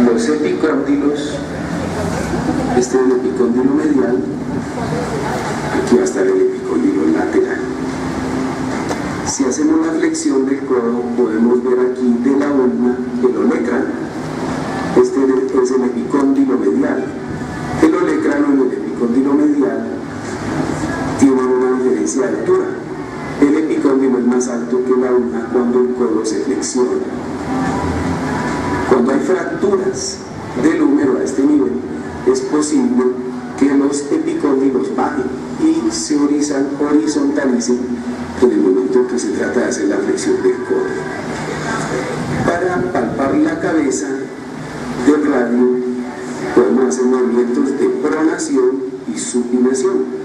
los epicóndilos, este es el epicóndilo medial, aquí va a estar el epicóndilo lateral. Si hacemos la flexión del codo, podemos ver aquí de la ulna el olecrano. Este es el epicóndilo medial. El olecrano y el epicóndilo medial tienen una diferencia de altura. El epicóndilo es más alto que la ulna cuando el codo se flexiona. Cuando hay fracturas del húmero a este nivel, es posible que los epicóndilos bajen y se horizontalicen en el momento que se trata de hacer la flexión del codo. Para palpar la cabeza del radio, podemos hacer movimientos de pronación y supinación.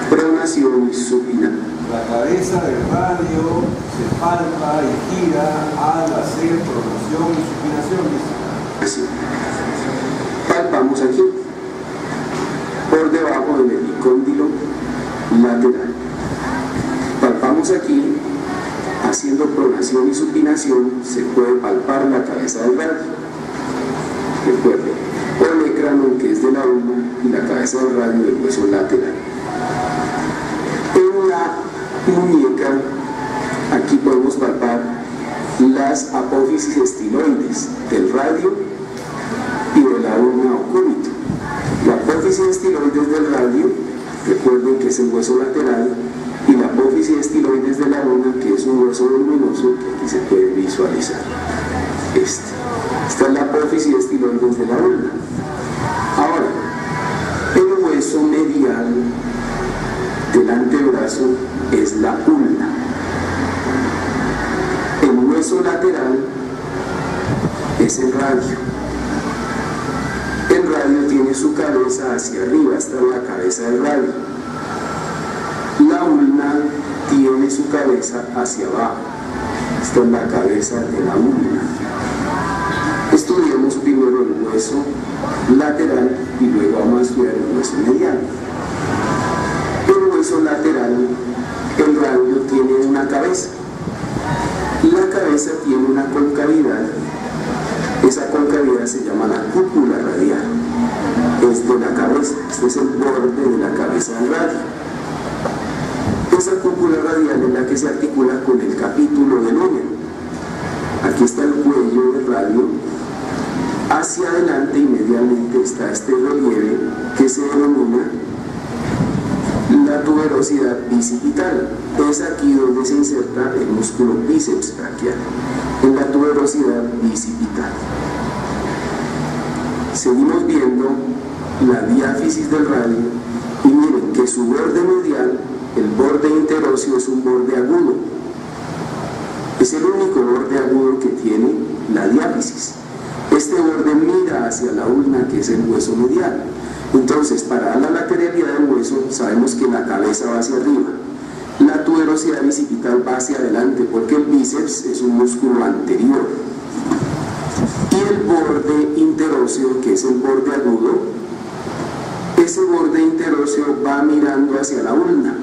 Pronación y supinación. La cabeza del radio se palpa y gira al hacer pronación y supinación. Así. Palpamos aquí, por debajo del epicóndilo lateral. Palpamos aquí, haciendo pronación y supinación, se puede palpar la cabeza del radio. Recuerden, olecrano, que es de la ulna, y la cabeza del radio del hueso lateral. En la muñeca, aquí podemos palpar las apófisis estiloides del radio y de la ulna o cúbito. La apófisis estiloides del radio, recuerden que es el hueso lateral, y la apófisis estiloides de la ulna, que es un hueso voluminoso que aquí se puede visualizar. Esta es la apófisis estiloides de la ulna. Ahora, el hueso medial del antebrazo es la ulna. El hueso lateral es el radio. El radio tiene su cabeza hacia arriba, esta es la cabeza del radio. La ulna tiene su cabeza hacia abajo, esta es la cabeza de la ulna. Estudiemos primero el hueso lateral y luego vamos a estudiar el hueso medial. El hueso lateral, el radio tiene una cabeza. La cabeza tiene una concavidad. Esa concavidad se llama la cúpula radial. Es de la cabeza. Este es el borde de la cabeza del radio. Esa cúpula radial es la que se articula con el capítulo del húmero. Aquí está el cuello del radio. Hacia adelante y medialmente está este relieve que se denomina la tuberosidad bicipital. Es aquí donde se inserta el músculo bíceps braquial, en la tuberosidad bicipital. Seguimos viendo la diáfisis del radio y miren que su borde medial, el borde interóseo, es un borde agudo. Es el único borde agudo que tiene la diáfisis. Este borde mira hacia la ulna, que es el hueso medial. Entonces, para dar la lateralidad del hueso, sabemos que la cabeza va hacia arriba. La tuberosidad bicipital va hacia adelante, porque el bíceps es un músculo anterior. Y el borde interóseo, que es el borde agudo, ese borde interóseo va mirando hacia la ulna.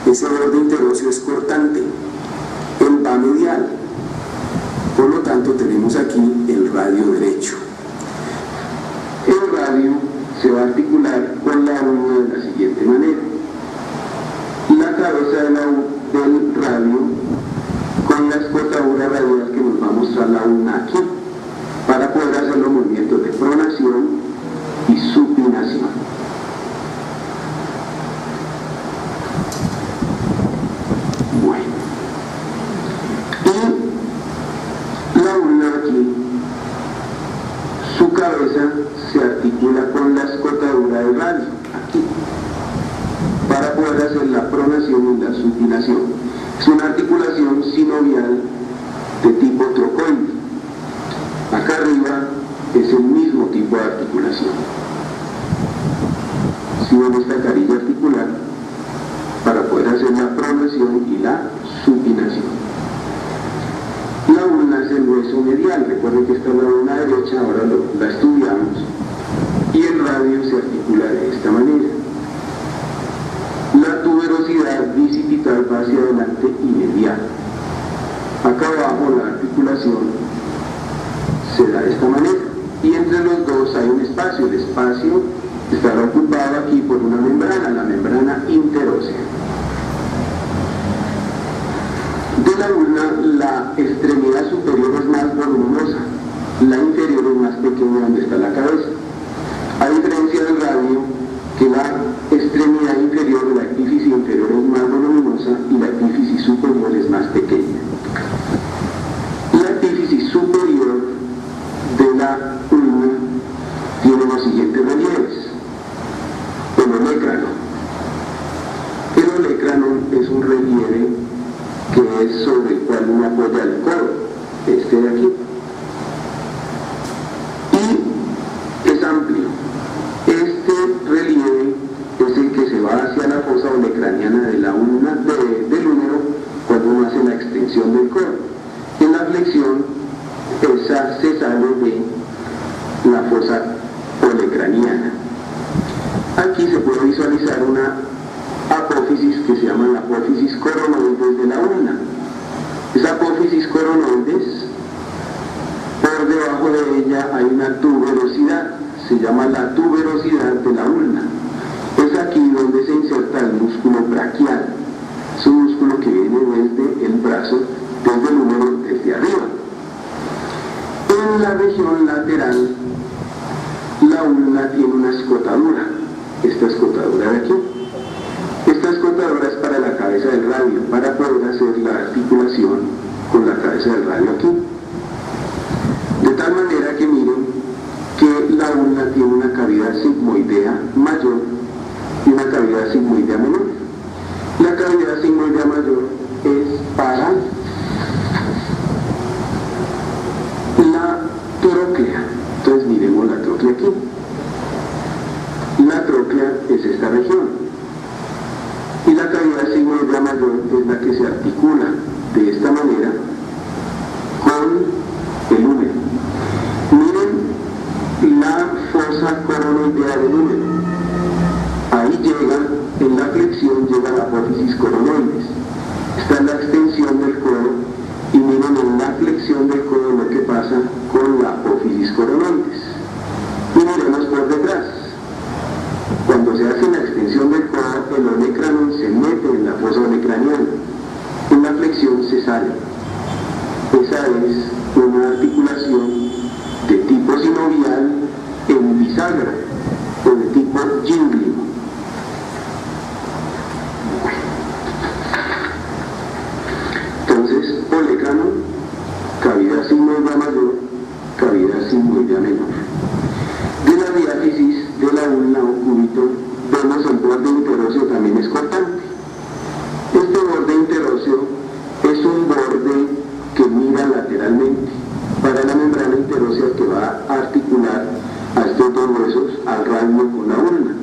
Ese borde interóseo es cortante. Él va medial. Por lo tanto, tenemos aquí el radio derecho. El radio se va a articular con la ulna de la siguiente manera. La cabeza del radio con la escotadura radial que nos va a mostrar la ulna aquí, para poder hacer los movimientos de pronación y supinación. Bueno. Y la ulna aquí, su cabeza se articula con la escotadura del radio, aquí, para poder hacer la pronación y la supinación. Es una articulación sinovial de tipo trocoide. Acá arriba es el mismo tipo de articulación. Si ven esta carilla articular, para poder hacer la pronación y la supinación. La ulna es el hueso medial. Recuerden que esta es la ulna derecha, ahora la estudiamos. Y el radio se articula de esta manera. La tuberosidad bicipital va hacia adelante y medial. Acá abajo la articulación se da de esta manera. Y entre los dos hay un espacio. El espacio estará ocupado aquí por una membrana, la membrana interósea. De la ulna, la extremidad superior es más voluminosa, la inferior es más pequeña donde está la cabeza. A diferencia del radio, que la extremidad inferior, la epífisis inferior es más voluminosa y la epífisis superior es más pequeña. La epífisis superior de la ulna tiene los siguientes relieves. El olecrano. El olecrano es un relieve que es sobre el cual uno apoya el codo, este de aquí. Y es amplio. Este relieve es el que se va hacia la fosa olecraniana de la ulna, del húmero, cuando uno hace la extensión del codo. En la flexión, esa se sale de la fosa olecraniana. Aquí se puede visualizar una apófisis que se llama la apófisis coronoides de la ulna. Esa apófisis coronoides, por debajo de ella hay una tuberosidad, se llama la tuberosidad de la ulna. Es aquí donde se inserta el músculo braquial. Es un músculo que viene desde el brazo, desde el húmero, desde arriba. En la región lateral, la ulna tiene una escotadura, esta escotadura de aquí. Esta escotadura es para la cabeza del radio, para poder hacer la articulación con la cabeza del radio aquí. De tal manera que miren que la ulna tiene una cavidad sigmoidea mayor y una cavidad sigmoidea menor. La cavidad sigmoidea mayor es para la tróclea. Entonces miremos la tróclea aquí. La tróclea es esta región. Y la cavidad sigmoidea mayor es la que se articula de esta manera con el húmero. Miren la fosa coronoidea del húmero. Ahí llega, en la flexión llega la apófisis coronoides. Esta es la extensión del codo y miren en la flexión del codo lo que pasa con la apófisis coronoides. Y miremos por detrás. Cuando se hace la extensión del codo, el olecrano se mete en la fosa olecraniana. En la flexión se sale. Esa es una articulación de tipo sinovial en bisagra o de tipo gínglico. Entonces, olecrano, cavidad sigmoidea mayor, cavidad sigmoidea menor. De la diáfisis de la ulna o cúbito, vemos el borde interóseo también es cortante. Este borde interóseo es un borde que mira lateralmente para la membrana interósea que va a articular a estos dos huesos al radio con la ulna.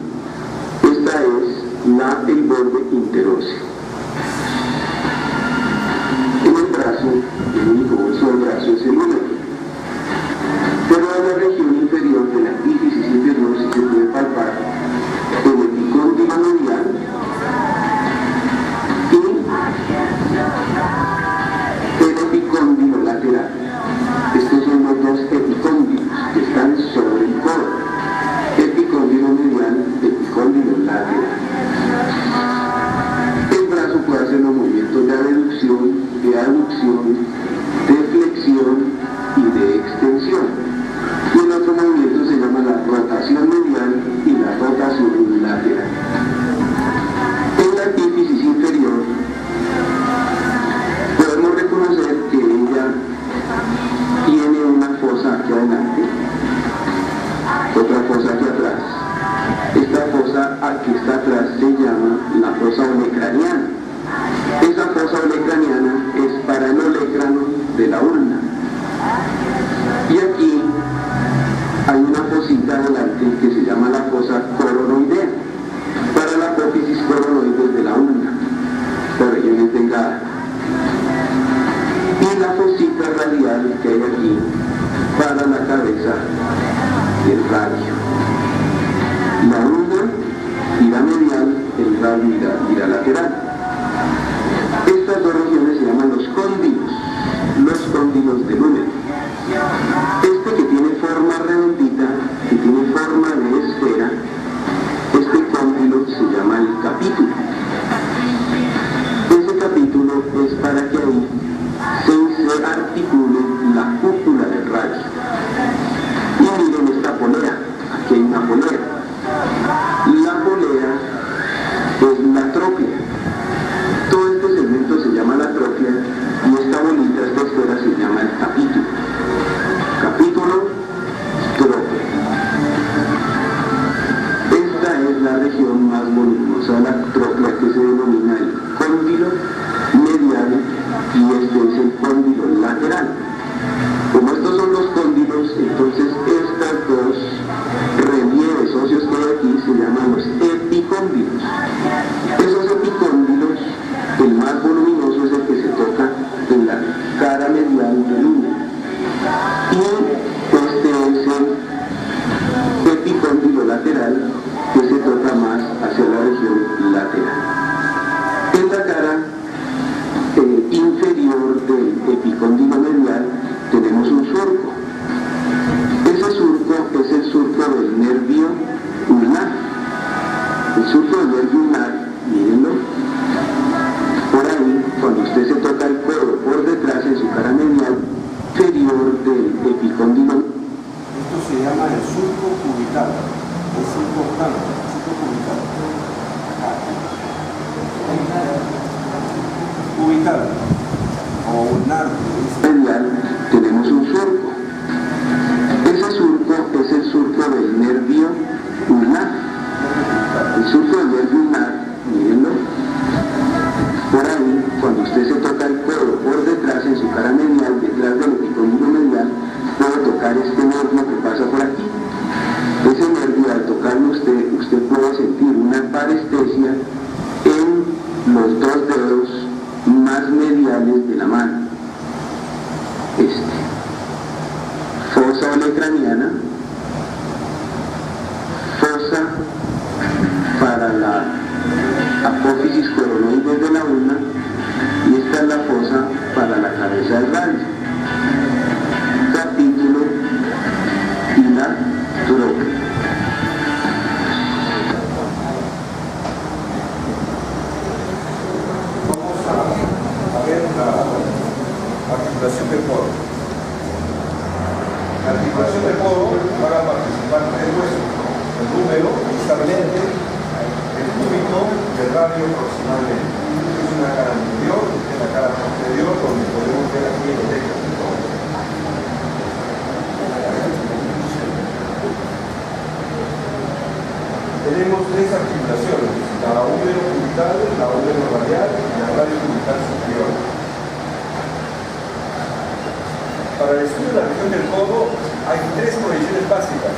Esta es el borde interóseo. En el brazo, el único hueso del brazo es el húmero. Pero en la región inferior de la epífisis inferior sí se puede palpar el epicóndilo medial y el epicóndilo lateral. Estos son los dos epicóndilos que están sobre el codo. Epicóndilo medial, epicóndilo lateral. El brazo puede hacer los movimientos de aducción, de flexión y de extensión. Y el otro movimiento se llama la rotación medial y la rotación lateral. En la epífisis inferior podemos reconocer que ella tiene una fosa aquí adelante, otra fosa aquí atrás. Esta fosa aquí está atrás se llama la fosa olecraniana. Esa fosa olecraniana es para el olecrano de la ulna. Y aquí hay una fosita adelante que se llama la fosa coronoidea, para la apófisis coronoides de la ulna. Esta región es delgada. Y la fosita radial que hay aquí para la cabeza del radio. La ulna irá medial, el radio irá lateral. Estas dos regiones se llaman los cóndilos del húmero. orbital o un arco. Medial tenemos un surco. Ese surco es el surco del nervio ulnar. El surco del nervio ulnar, mírenlo, por ahí, cuando usted se toca el codo por detrás, en su cara medial, detrás del epicóndilo medial, puede tocar este nervio que pasa por aquí. Ese nervio, al tocarlo usted puede sentir una parestesia en los dos dedos más mediales de la mano. Fosa olecraniana, fosa para la apófisis coronoides de la ulna, y esta es la fosa para la cabeza del radio. Capítulo y la troca. Vamos a ver la articulación del codo. La articulación del codo va a participar del hueso, el húmero, inicialmente, el cúbito y el radio proximalmente. Es una cara anterior, es la cara posterior, donde podemos ver aquí el eje del codo. Tenemos tres articulaciones, la húmero cubital, la húmero radial y la radio cubital superior. Para el estudio de la región del codo hay tres proyecciones básicas.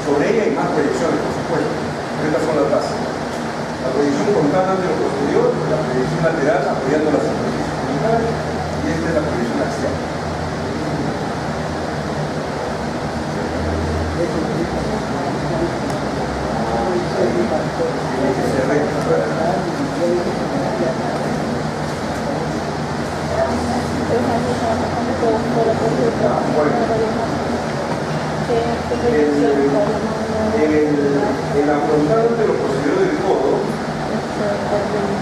Sobre ella hay más proyecciones, por supuesto, pero estas son las básicas. La proyección frontal anteroposterior, la proyección lateral apoyando la superficie cubital, y esta es la proyección axial. Tiene que ser recta. En la frontal de lo posterior del codo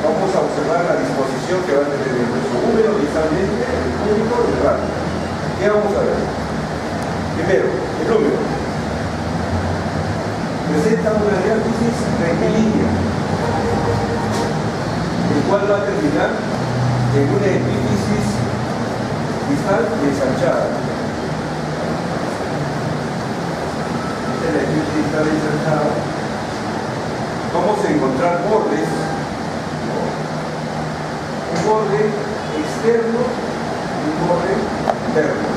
vamos a observar la disposición que va a tener el hueso húmero distalmente, el cúbito y el radio. ¿Qué vamos a ver? Primero, el húmero presenta una diáfisis rectilínea, el cual va a terminar en una epífisis distal y ensanchada. Esta es la epífisis distal ensanchada. Vamos a encontrar bordes, un borde externo y un borde interno.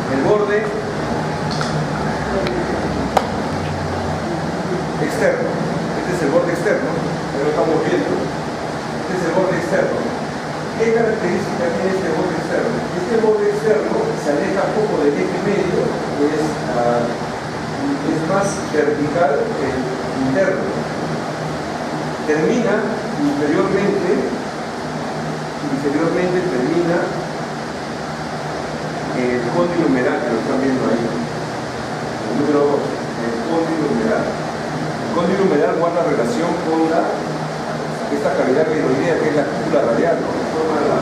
El borde externo, este es el borde externo, que lo estamos viendo, este es el borde externo. ¿Qué característica tiene este borde externo? Este borde externo se aleja poco del eje medio, es más vertical que el interno. Termina inferiormente termina el cóndilo humeral, que lo están viendo ahí. El número 2, el cóndilo humeral. El cóndilo humeral guarda relación con esta cavidad viroidea, que es la cúpula radial, ¿no? Que forma la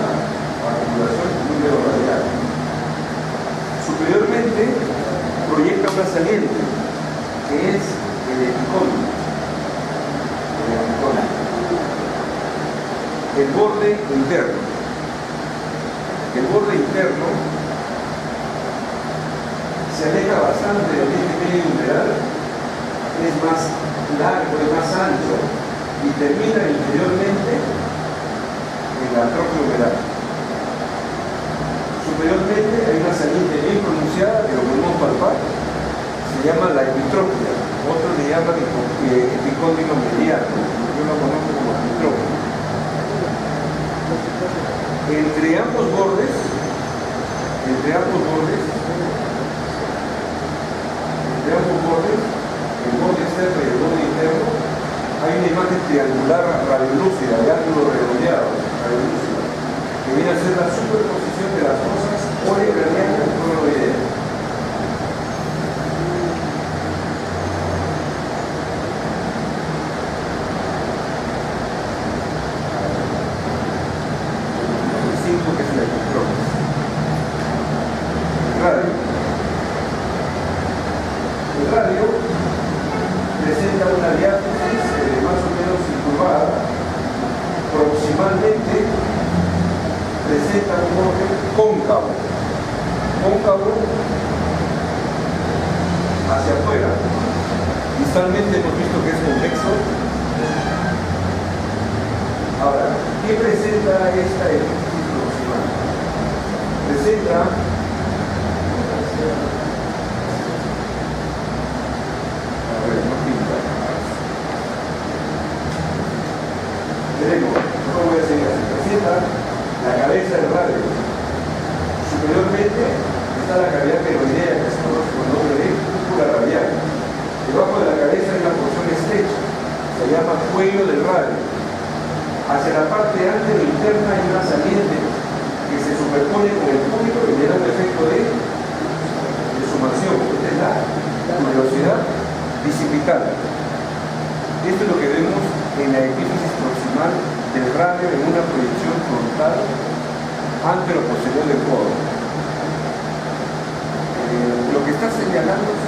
articulación número radial. Superiormente proyecta una saliente, que es el epicóndilo. El borde interno. El borde interno se aleja bastante del eje medio humeral, es más largo, es más ancho y termina inferiormente en la trochlea humeral. Superiormente hay una saliente bien pronunciada que lo podemos palpar, se llama la epitroclea, otros le llaman epicóndilo mediano, yo lo conozco como epitroclea. Entre ambos bordes, el borde externo y el borde interno, hay una imagen triangular radiolúcida, de ángulo redondeado, que viene a ser la superposición de las fosas olecranianas y coronoideas. Que es la epitroclea. representan un borde cóncavo. Cóncavo hacia afuera. Visualmente hemos visto que es convexo. Ahora, ¿qué presenta esta epífisis proximal? Presenta tenemos, no voy a seguir así, presenta la cabeza del radio. Superiormente está la cavidad peroidea, que se conoce con el nombre de cúpula radial. Debajo de la cabeza hay una porción estrecha, se llama cuello del radio. Hacia la parte anterior interna hay una saliente que se superpone con el cúbito y le da un efecto de sumación. Esta es la velocidad bicipital. Esto es lo que vemos en la epífisis proximal del radio en una proyección frontal antero-posterior del codo. Lo que está señalando es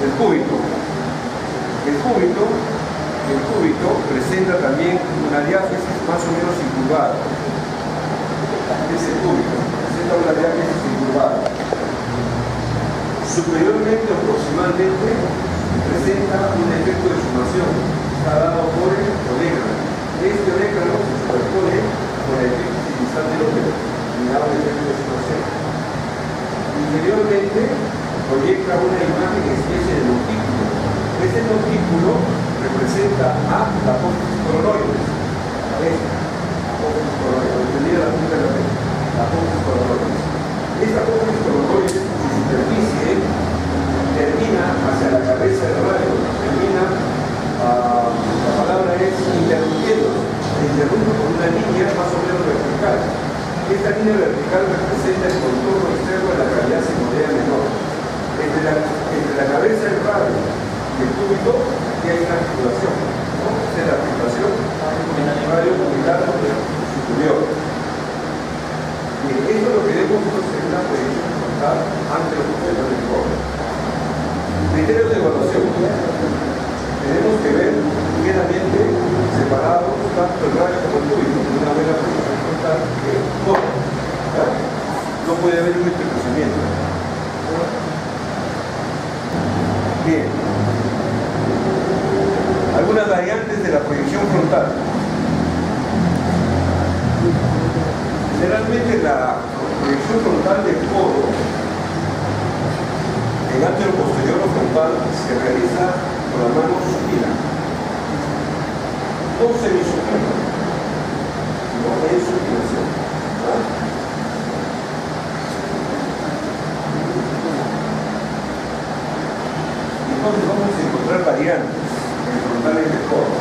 el cúbito. El cúbito presenta también una diáfisis más o menos incurvada. Es el cúbito, presenta una diáfisis incurvada. Superiormente o proximalmente presenta un efecto de sumación. Está dado por el olégrano. Este olégrano se superpone con el epífisis distal del ómero y da un efecto de sumación. Inferiormente proyecta una imagen en especie de montículo. Este montículo representa a la apófisis coronoides. Entendida la punta de la mente. La apófisis coronoides. Esta apófisis coronoides, su superficie termina hacia la cabeza del radio. Termina, la palabra es interrumpiendo. Se interrumpe con una línea más o menos vertical. Esta línea vertical representa el contorno externo de la cavidad sigmoidea menor. Entre la cabeza del radio y el cúbito aquí hay una articulación. Esta es la articulación radio cubital superior. Bien, esto es lo que vemos en una proyección frontal antero-posterior del codo. Criterios de evaluación. Tenemos que ver claramente separados tanto el radio como el cúbito. Una buena proyección frontal que codo. No puede haber un entrecruzamiento. Bien. Algunas variantes de la proyección frontal. Generalmente la proyección frontal del codo en antero-posterior o frontal se realiza con la mano supina. No semisupina, sino en supinación. Entonces vamos a encontrar variantes en frontales del codo.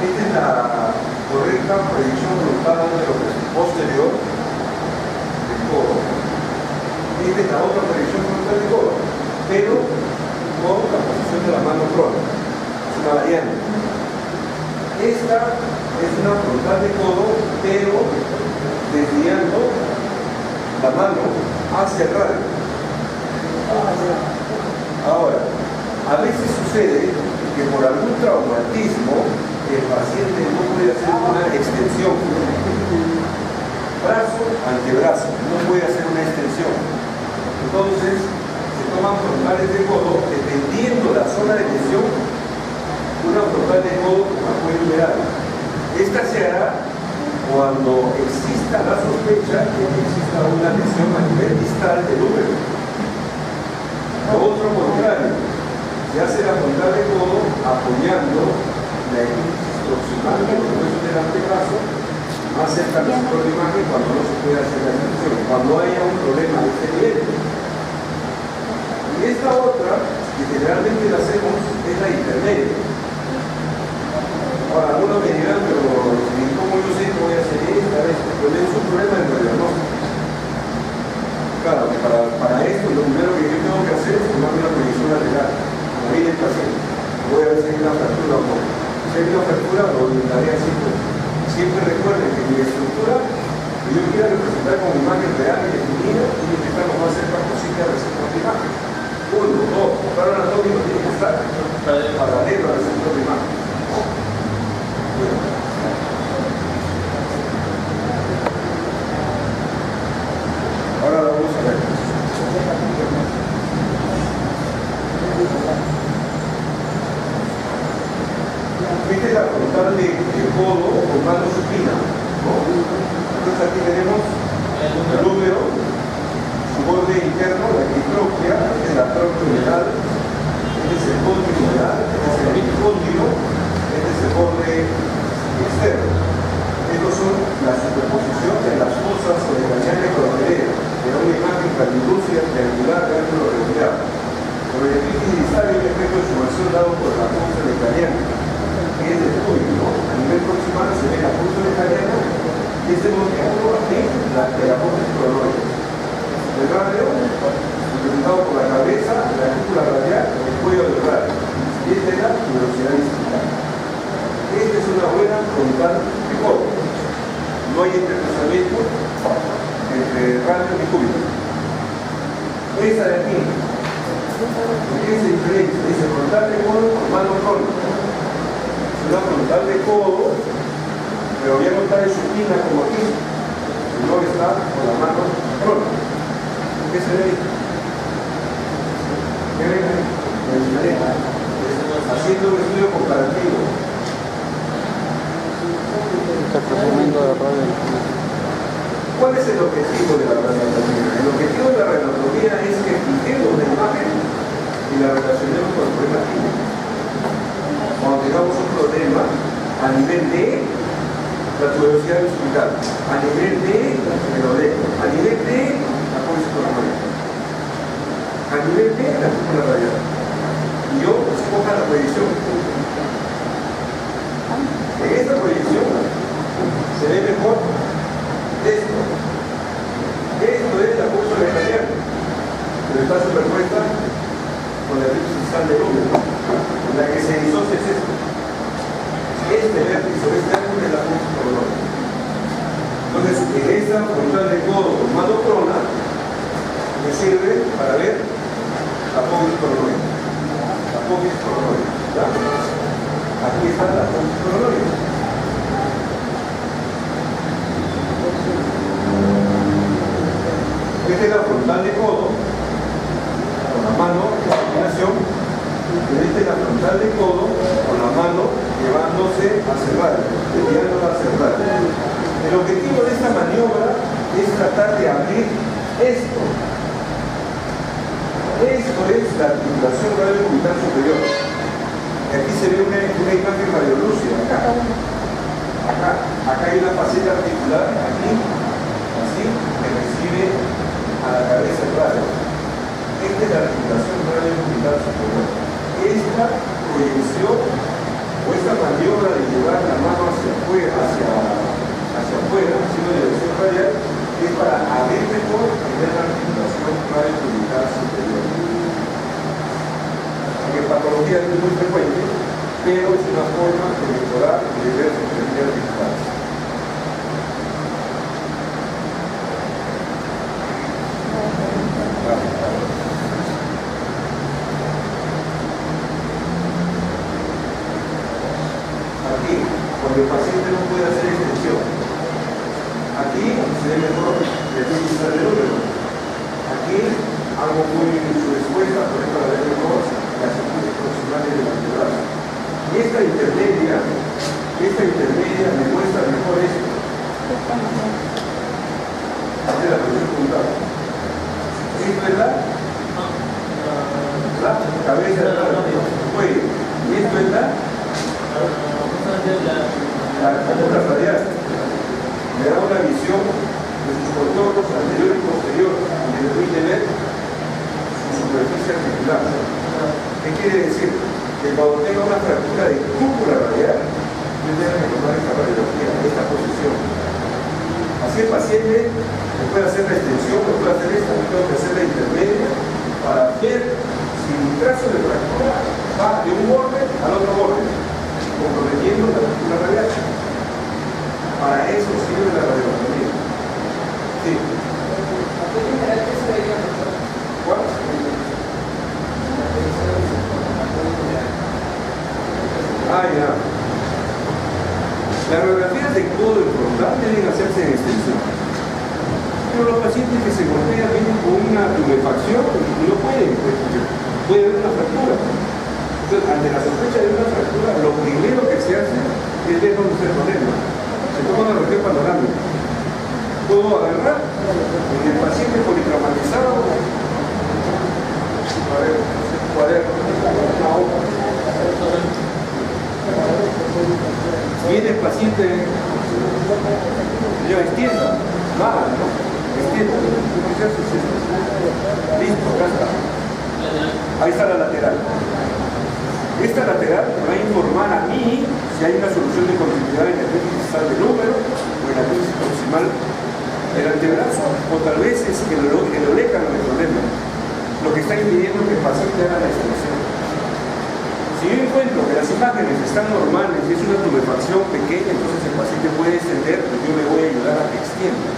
Esta es la correcta proyección frontal antero-posterior del codo. Esta es la otra proyección frontal del codo, pero con la posición de la mano prona. Es una variante. Esta es una frontal de codo, pero desviando la mano hacia el radio. Ahora, a veces sucede que por algún traumatismo el paciente no puede hacer una extensión. Brazo, antebrazo, no puede hacer una extensión. Entonces, se toman frontales de codo, dependiendo la zona de lesión, una frontal de codo con apoyo humeral. Esta se hará cuando exista la sospecha de que exista una lesión a nivel distal del útero. Lo otro contrario, se hace la frontal de codo apoyando la epífisis proximal del hueso del antebrazo más cerca del centro de imagen cuando no se puede hacer la extensión, cuando haya un problema de este nivel. Y esta otra, que generalmente la hacemos, es la intermedia. Ahora, algunos me dirán, pero ¿cómo yo sé que voy a hacer esta vez? Pues es un problema de diagnóstico. Claro, que para esto lo primero que yo tengo que hacer es tomarme una proyección lateral, como viene el paciente. Voy a ver si hay una fractura o no. Si hay una fractura, lo orientaré así. Siempre recuerden que mi estructura que yo quiera representar con imagen real y definida tiene que estar lo más cerca posible al receptor de imagen. Uno, dos, el plano anatómico tiene que estar paralelo al receptor de imagen. Esta es la frontal del codo con mano supina, ¿no? Entonces aquí tenemos el húmero, su borde interno, la ditroclea, este es la trocleal, este es el cóndilo humeral, este es el mitocóndilo, este es el borde externo. Estos son la superposición de las fosas craneales coronaria, de una imagen planilúcida triangular de ángulo regular. Sobre el epífisis distal hay un efecto de sumación dado por la fosa craneal, que es del público, ¿no? A nivel proximal se ve la fosa craneal y este movimiento aquí la apófisis coronoide. El radio, representado por la cabeza, la cúpula radial, el cuello del radio. Y esta es la velocidad distal. Esta es una buena frontal de codo. No hay intercruzamiento entre radio y cúbito. Esta de aquí, ¿qué es diferente? Dice frontal de codo con mano crónica. Es una frontal de codo, pero ya no está en supina como aquí, sino está con la mano crónica. ¿Qué se ve? ¿Qué ven? Haciendo un estudio comparativo. ¿Cuál es el objetivo de la radioanatomía? El objetivo de la radioanatomía es que fijemos la imagen y la relacionemos con el problema clínico. Cuando tengamos un problema a nivel de la tuberosidad hospital, a nivel de la tiroidea, a nivel de la apófisis coronoide, a nivel de la cúpula radial. Y yo escoja la proyección. En esta proyección se ve mejor esto. Esto es la cúpula radial, pero está superpuesta con la ellipsis distal del húmero. La que se disocia es esto. Este vértice, este ángulo es la apófisis coronoide. Entonces, en esta frontal de codo con mano crona me sirve para ver la apófisis coronoide. La apófisis coronoide. ¿Ya? Aquí está la apófisis coronoide. Esta es la frontal de codo con la mano en combinación. Esta es la frontal de codo con la mano llevándose hacia el radio, desviándola hacia el radio. El objetivo de esta maniobra es tratar de abrir esto. Esto es la articulación radiocubital superior. Y aquí se ve una imagen radiolúcida, acá hay una faceta articular, aquí, así, que recibe a la cabeza el radio. Esta es la articulación radiocubital superior. Esta proyección o esta maniobra de llevar la mano hacia afuera, haciendo dirección radial, es para abrir mejor y ver la articulación radiocubital superior. Aunque en patología es muy frecuente, pero es una forma de mejorar y de ver sus teorías articulares. Aquí, cuando el paciente no puede hacer extensión, aquí se ve mejor el índice del húmero. Aquí, algo muy su respuesta, por ejemplo, la de mejor la circunferencia proximal del antebrazo. Y esta intermedia me muestra mejor esto. Esta es la posición puntal. ¿Esto es la cabeza del cuello? ¿Y esto es la cúpula radial? Me da una visión de sus contornos anterior y posterior y me permite ver su superficie articular. ¿Qué quiere decir? Que cuando tenga una fractura de cúpula radial, yo tengo que tomar esta radiología, esta posición. Así el paciente me puede hacer la extensión, me puede hacer esta, me tengo que hacer la intermedia para ver si mi trazo de fractura va de un borde al otro borde, comprometiendo la cúpula radial. Para eso sirve la radioanatomía. Sí. ¿Cuál? Ya. Las radiografías de codo y frontal deben hacerse en extensión. Pero los pacientes que se golpean vienen con una tumefacción y no pueden, puede haber una fractura. Entonces, ante la sospecha de una fractura, lo primero que viene el paciente, yo extienda, nada, ¿no? Extienda, listo, acá está. Ahí está la lateral. Esta lateral me va a informar a mí si hay una solución de continuidad en el déficit distal del húmero o en la crisis proximal del antebrazo, o tal vez es el olécano del problema, lo que está impidiendo que el paciente haga la extensión. Si yo encuentro que las imágenes están normales y es una tumefacción pequeña, entonces el paciente puede extender y yo me voy a ayudar a que extienda.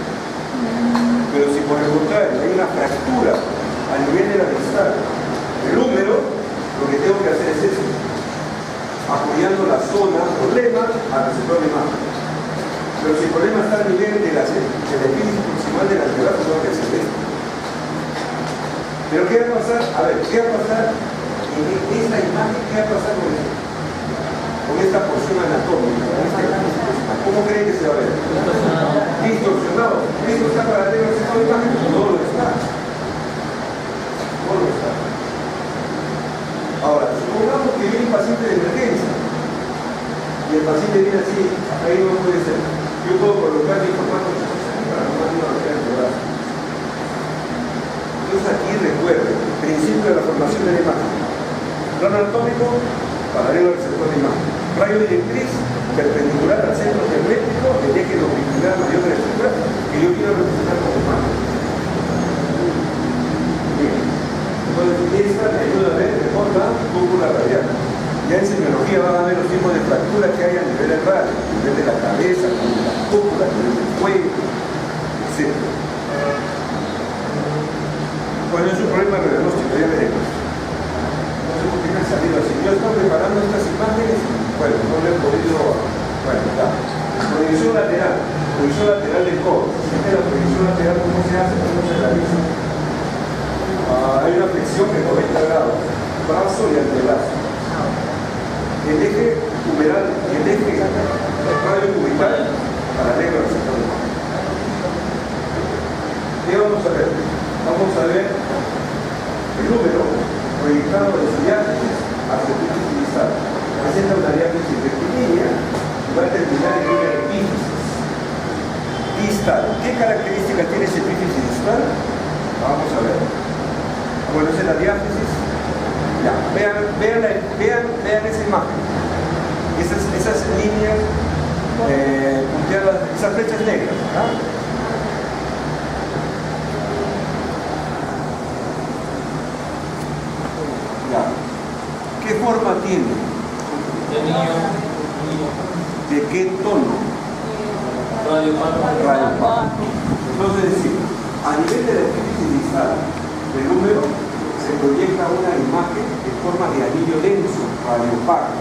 Pero si por el contrario hay una fractura a nivel de la distal del húmero, lo que tengo que hacer es eso, apoyando la zona problema al receptor de imagen. Pero si el problema está a nivel de la epífisis proximal del antebrazo, tengo que hacer esto. Pero ¿qué va a pasar? A ver, ¿qué va a pasar en esta imagen? ¿Qué va a pasar con esto? Con esta porción anatómica, con esta epífisis proximal. ¿Cómo creen que se va a ver? Distorsionado. ¿Esto está paralelo al receptor de imagen? No lo está. No lo está. Ahora, supongamos que viene un paciente de emergencia y el paciente viene así, ahí no puede ser. Yo puedo colocar mi formato para no más una barrera de brazo. Entonces aquí recuerden, principio de la formación de la imagen. Plano anatómico, paralelo al receptor de imagen. Rayo directriz, perpendicular al centro geométrico, el eje longitudinal mayor de la estructura que yo quiero representar como imagen. Bien. Entonces, esta me ayuda a ver mejor la cúpula radial. Ya en semiología van a ver los tipos de fracturas que hay a nivel del radio, a nivel de la cabeza, a nivel de la cúpula, a nivel del cuello, etc. Bueno, es un problema de diagnóstico, ya veremos. No sé por qué me han salido así. Yo estoy preparando estas imágenes y, bueno, no le he podido. Bueno, ya. Proyección lateral del codo. Esta es la proyección lateral, ¿cómo se hace? ¿Cómo se realiza? Hay una flexión de 90 grados, brazo y antebrazo. El eje humeral y el eje radiocubital paralelo al receptor. ¿Qué vamos a ver? Vamos a ver el húmero proyectado de su diáfisis hacia el epífisis distal. Presenta una diáfisis rectilínea y va a terminar en una epífisis distal. ¿Qué características tiene ese epífisis distal? Vamos a ver. Bueno, esa es la diáfisis. Ya, vean esa imagen. Esas líneas punteadas, esas flechas negras. ¿Ah? Ya. ¿Qué forma tiene? ¿De qué tono? Radio Paco. Entonces, decir, a nivel de la epífisis distal del húmero se proyecta una imagen en forma de anillo denso, radiopaco.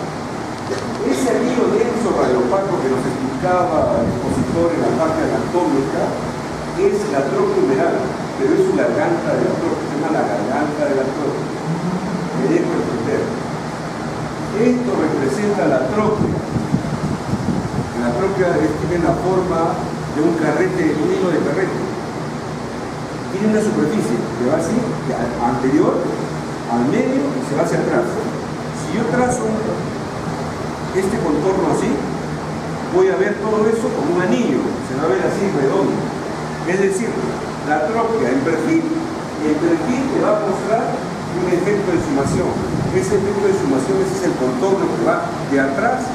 Ese anillo denso radiopaco que nos explicaba el expositor en la parte anatómica es la troclea humeral, pero es su garganta de la troclea, se llama la garganta de la troclea. Me dejo entender. Esto representa la troclea. La troclea tiene la forma de un carrete, un hilo de carrete. Tiene una superficie que va así, anterior, al medio y se va hacia atrás. Si yo trazo este contorno así, voy a ver todo eso como un anillo, se va a ver así redondo. Es decir, la troclea en perfil, y el perfil te va a mostrar un efecto de sumación. Ese efecto de sumación ese es el contorno que va de atrás,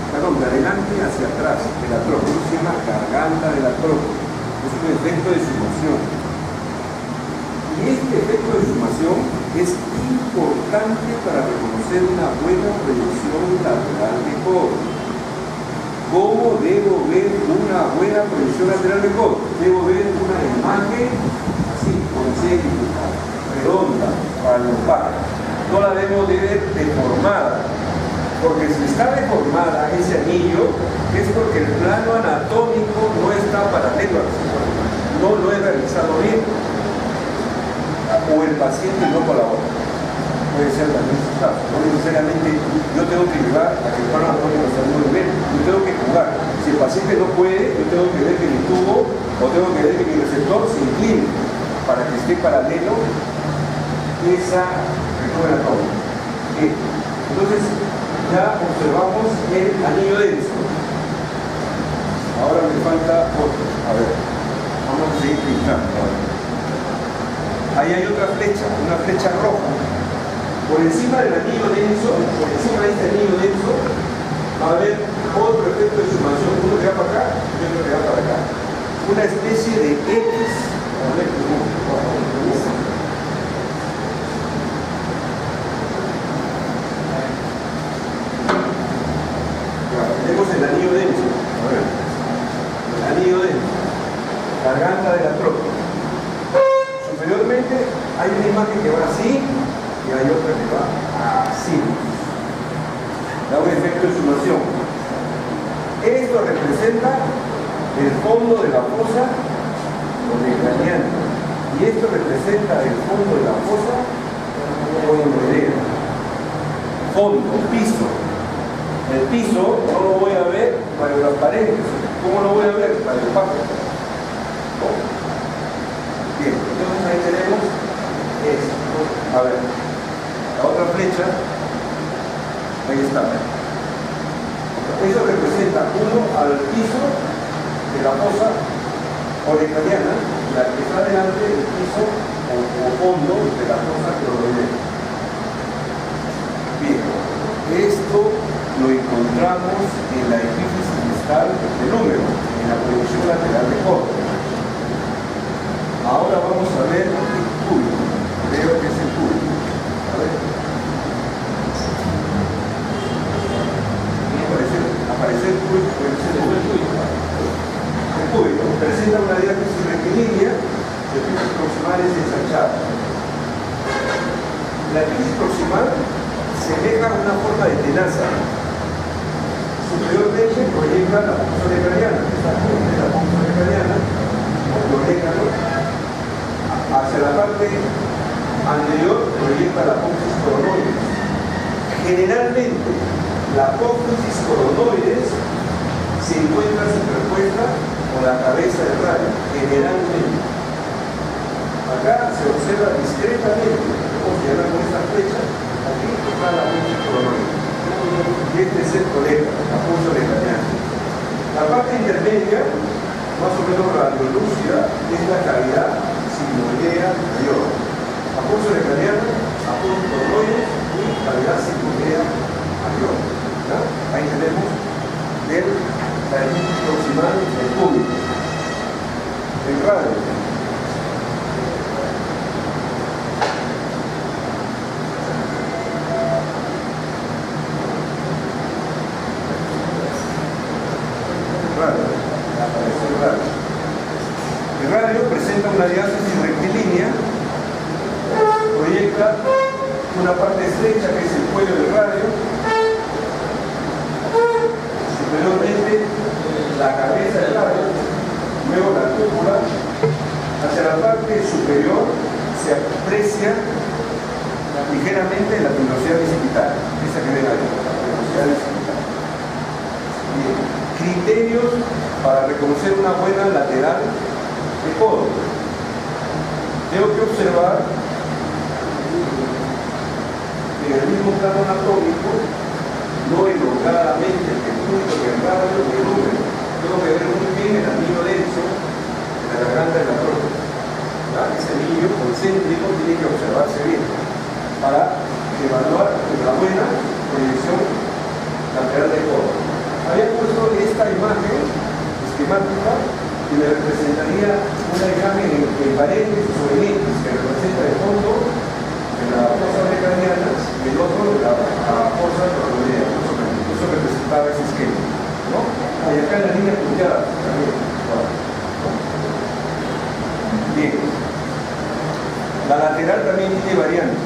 perdón, de adelante hacia atrás de la troclea. Eso se llama garganta de la troclea. Es un efecto de sumación. Y este efecto de sumación es importante para reconocer una buena proyección lateral de codo. ¿Cómo debo ver una buena proyección lateral de codo? Debo ver una imagen así, concéntrica, redonda, radiopaca. No la debo de ver deformada, porque si está deformada ese anillo es porque el plano anatómico no está paralelo al receptor, no lo he realizado bien, o el paciente no colabora. Puede ser también su caso. No necesariamente yo tengo que llevar a que el plano anatómico esté muy bien, yo tengo que jugar. Si el paciente no puede, yo tengo que ver que mi tubo o tengo que ver que mi receptor se incline para que esté paralelo esa región anatómica. Entonces, ya observamos el anillo denso. Ahora me falta otro. A ver, vamos a seguir pintando. Ahí hay otra flecha, una flecha roja. Por encima del anillo denso, por encima de este anillo denso, va a haber otro efecto de sumación, uno que va para acá y otro que va para acá. Una especie de X. A ver, tenemos el anillo denso. A ver. El anillo denso. Garganta de la trompa. Superiormente hay una imagen que va así y hay otra que va así. Da un efecto de sumación. Esto representa el fondo de la fosa olecraniana y esto representa el fondo de la fosa oinoidea. Fondo, piso. El piso no lo voy a ver para las paredes. ¿Cómo lo voy a ver? Para el patio. Bien, entonces ahí tenemos esto. A ver, la otra flecha, ahí está. Eso representa uno al piso de la fosa olecraniana, la que está delante del piso o fondo de la fosa coroidea. Bien, esto lo encontramos en la epífisis distal del húmero, en la proyección lateral de codo. Ahora vamos a ver el cúbito. Creo que es el cúbito. A ver. Aparecer el cúbito, puede ser el cúbito. El cúbito presenta una diátesis rectilínea de epífisis proximales ensanchadas. La epífisis proximal semeja una forma de tenaza. Superiormente proyecta la punta olecraniana, esta punta es la punta olecraniana, o olecrano. Hacia la parte anterior proyecta la apófisis coronoides. Generalmente, la apófisis coronoides se encuentra superpuesta con la cabeza del radio. Generalmente. Acá se observa discretamente, como se llama con esta flecha, aquí está la apófisis coronoide. Y este es el colega, la punta olecraniana. La parte intermedia, más o menos radiolúcida, es la cavidad sigmoidea mayor. Apófisis olecraniana, apófisis coronoide y cavidad sigmoidea mayor. ¿Ya? Ahí tenemos la epífisis proximal del cúbito. El radio. El radio presenta una diátesis rectilínea, proyecta una parte estrecha que es el cuello del radio, superiormente la cabeza del radio, luego la cúpula. Hacia la parte superior se aprecia ligeramente la tuberosidad bicipital, esa que ven ahí, la tuberosidad bicipital. Bien. Criterios para reconocer una buena lateral de codo. Tengo que observar en el mismo plano anatómico, no elongadamente el punto del radio o el húmero. Tengo que ver muy bien el anillo denso de la garganta de la trompa. Ese anillo concéntrico tiene que observarse bien para evaluar una buena proyección lateral de codo. Había puesto esta imagen esquemática que me representaría una imagen en paréntesis o en X que representa el fondo de la fosa olecraniana y el otro de la fosa coroidea. Eso representaba ese esquema, ¿no? Y acá en la línea punteada también. Bien. La lateral también tiene variantes.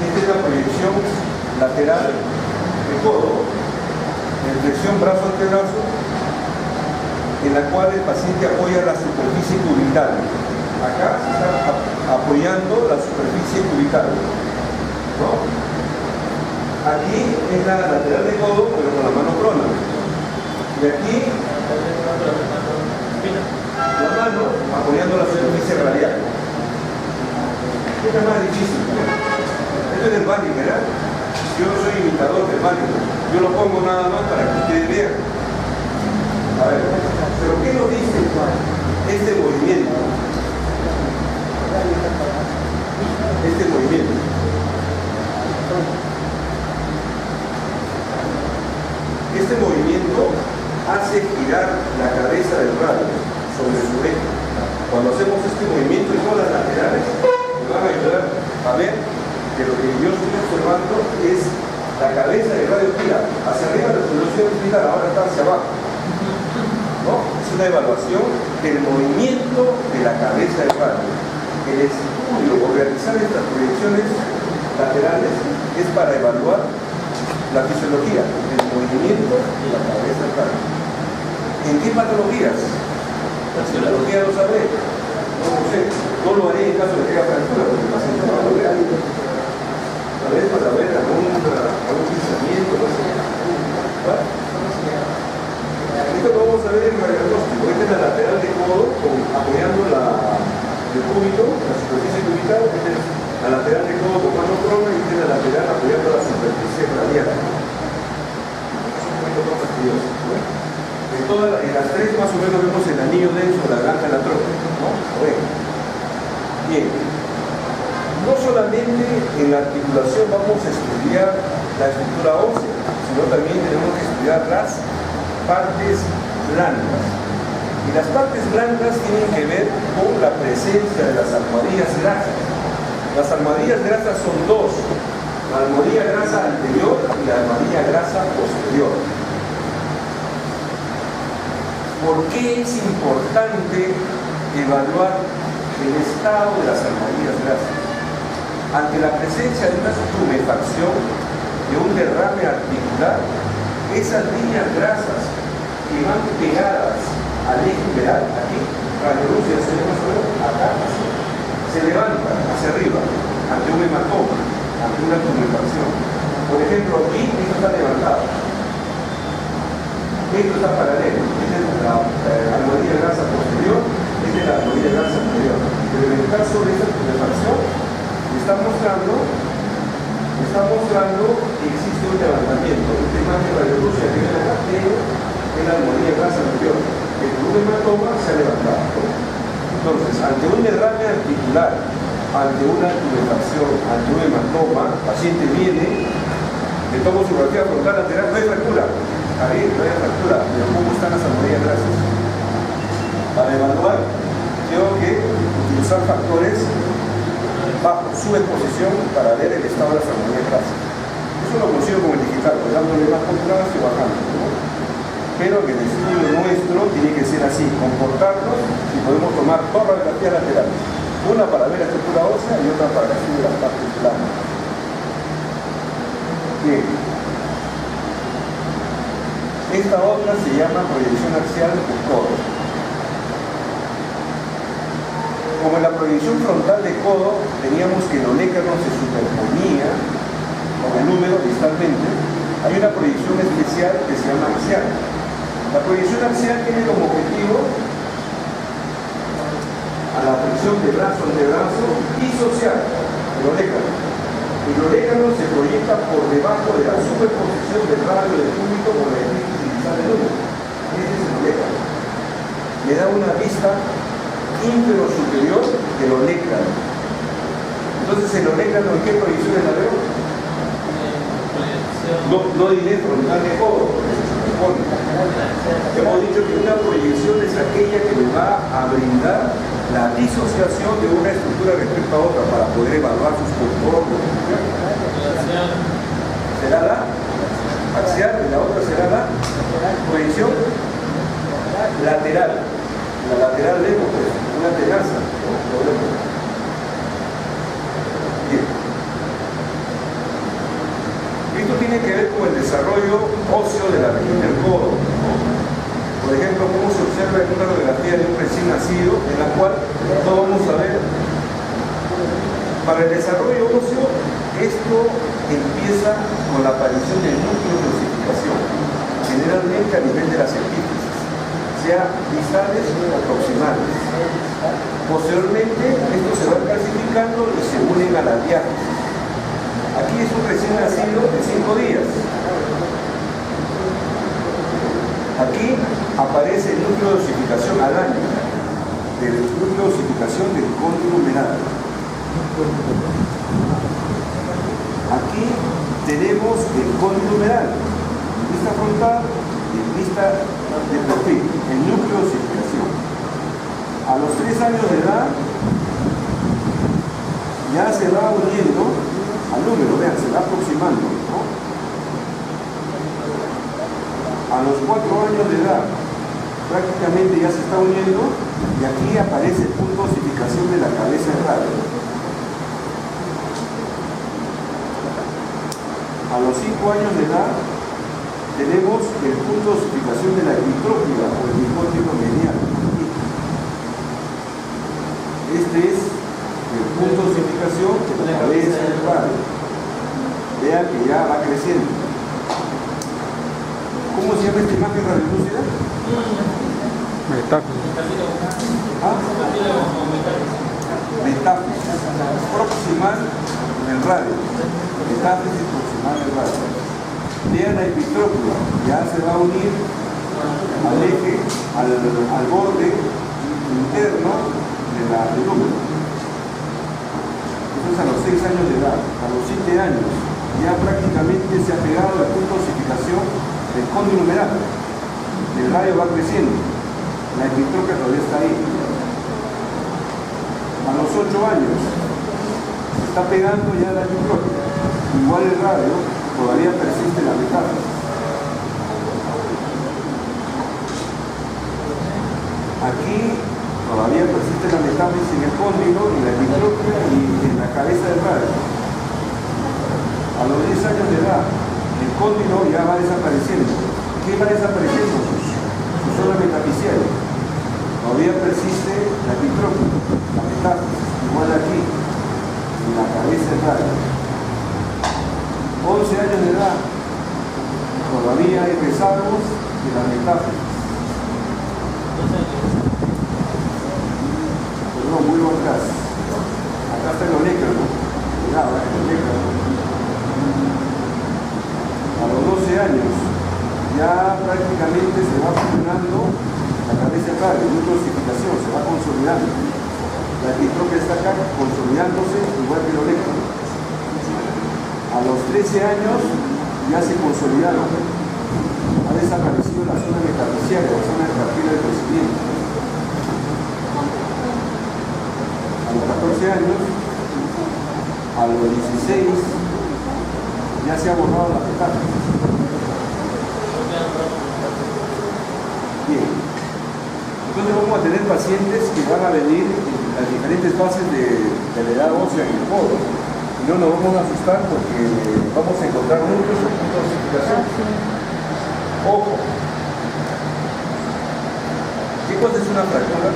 Esta es la proyección lateral de codo, en flexión brazo ante brazo, en la cual el paciente apoya la superficie cubital. Acá se está apoyando la superficie cubital, ¿no? Aquí es la lateral de codo, pero con la mano prona. Y aquí la mano apoyando la superficie radial. ¿Qué es más difícil? tú eres Balinger, ¿verdad? Yo no soy imitador del Balinger. Yo lo pongo nada más para que ustedes vean. A ver, ¿pero qué nos dice este movimiento? Este movimiento. Este movimiento hace girar la cabeza del radio sobre su eje. Cuando hacemos este movimiento y todas las laterales me van a ayudar a ver que lo que yo estoy observando es la cabeza del radio gira hacia arriba, la resolución gira, ahora está hacia abajo. ¿No? Es una evaluación del movimiento de la cabeza del radio. El estudio o realizar estas proyecciones laterales es para evaluar la fisiología, el movimiento de la cabeza del radio. ¿En qué patologías? La fisiología lo sabré. No lo sé. No lo haré en caso de que haya fractura, porque el paciente no lo vea. Tal vez para ver algún pensamiento, no sé. ¿Vale? Esto lo vamos a ver en el diagnóstico. Esta es la lateral de codo apoyando el cúbito, la superficie cubital. Esta es la lateral de codo con mano prona y esta es la lateral apoyando la superficie radial. Es un poquito más fastidioso, ¿no? En las tres más o menos vemos el anillo denso, la granja, la troca, ¿no? Bueno. Bien. No solamente en la articulación vamos a estudiar la estructura ósea, sino también tenemos que estudiar las partes blandas. Y las partes blandas tienen que ver con la presencia de las almohadillas grasas. Las almohadillas grasas son dos: la almohadilla grasa anterior y la almohadilla grasa posterior. ¿Por qué es importante evaluar el estado de las almohadillas grasas? Ante la presencia de una tumefacción, de un derrame articular, esas líneas grasas que van pegadas al eje ideal, aquí, radiología se llama acá, se levantan hacia arriba ante un hematoma, ante una tumefacción. Por ejemplo, aquí esto está levantado, esto está paralelo, esta es la almohadilla grasa posterior, esta es la almohadilla grasa anterior. Pero en el caso de esta tumefacción, está mostrando que existe un levantamiento. Esta imagen radiológica que viene acá es la almohadilla grasa anterior, que con un hematoma se ha levantado. Entonces, ante un derrame articular, ante una tumefacción, ante un hematoma, el paciente viene, le tomo su radiografía frontal lateral, no hay fractura. Ahí no hay fractura, pero ¿cómo están las almohadillas grasas? Para evaluar, tengo que utilizar factores bajo su exposición para ver el estado de las almohadillas grasas. Eso lo consigo con el digital, pues dándole más contraste y bajando, ¿no? Pero en el estudio nuestro tiene que ser así, comportarnos y podemos tomar dos radiografías laterales. Una para ver la estructura ósea y otra para estudiar las partes planas. Bien. Esta otra se llama proyección axial de codo. Como en la proyección frontal de codo teníamos que el olécano se superponía con el número distalmente, hay una proyección especial que se llama axial. La proyección axial tiene como objetivo a la flexión de brazo ante brazo disociar el olécano. El olécano se proyecta por debajo de la superposición del radio del cúbito con la elipsis inicial del número. Este es el olécano. Le da una vista ínfero superior del olécano. Entonces el olécano, ¿en qué proyecciones la veo? No diré frontal de codo, porque se superpone. Hemos dicho que una proyección es aquella que me va a brindar la disociación de una estructura respecto a otra para poder evaluar sus contornos. Será la axial y la otra será la proyección lateral. La lateral vemos pues una tenaza, ¿no? Bien. Esto tiene que ver con el desarrollo óseo de la región del codo, ¿no? Por ejemplo, cómo se observa en una radiografía de un recién nacido, en la cual no vamos a ver. Para el desarrollo óseo, esto empieza con la aparición del núcleo de osificación, generalmente a nivel de las epífisis, sea distales o proximales. Posteriormente, estos se van clasificando y se unen a la diáfisis. Aquí es un recién nacido de 5 días. Aquí aparece el núcleo de osificación al año, el núcleo de osificación del cóndilo humeral. Aquí tenemos el cóndilo humeral, en vista frontal y en vista de perfil, el núcleo de osificación. A los 3 años de edad ya se va uniendo al número, vean, se va aproximando, ¿no? A los 4 años de edad prácticamente ya se está uniendo y aquí aparece el punto de osificación de la cabeza del radio. A los 5 años de edad tenemos el punto de osificación de la epitrópila o el micótico medial. Este es el punto de osificación de la cabeza del radio. Vean que ya va creciendo. ¿Cómo se llama esta imagen radiolúcida? Metáfisis. ¿Ah? Metáfisis. Proximal del radio. Metáfisis proximal del radio. Vean la epitrópula. Ya se va a unir al eje, al borde interno del número. Eso es a los 6 años de edad. A los 7 años ya prácticamente se ha pegado al punto de osificación del cóndilo humeral. El radio va creciendo. La epitrópila todavía está ahí. A los 8 años se está pegando ya la epitrópila. Igual el radio todavía persiste la metáfisis. Aquí todavía persiste la metáfisis en el cóndilo, en la epitrópila y en la cabeza del radio. A los 10 años de edad, el cóndilo ya va desapareciendo. ¿Qué va desapareciendo? Su zona metafisial. Todavía persiste la epitrópila, la metáfisis, igual aquí, en la cabeza del radio. 11 años de edad, todavía hay rezagos de la metáfisis. Perdón, vuelvo atrás. Acá está el olecro, ¿no? Cuidado, el olecro. A los 12 años ya prácticamente se va funcionando la cabeza del radio, el núcleo de osificación, se va consolidando. La epitrópila está acá consolidándose igual que el olecro. A los 13 años ya se consolidaron. Ha desaparecido la zona metafisial, la zona de cartila de crecimiento. A los 14 años, a los 16, ya se ha borrado la metáfisis. Bien. Entonces vamos a tener pacientes que van a venir en las diferentes fases de la edad ósea en el codo. Y no nos vamos a asustar porque vamos a encontrar núcleos o puntos de osificación. Ojo. ¿Qué cosa es una fractura?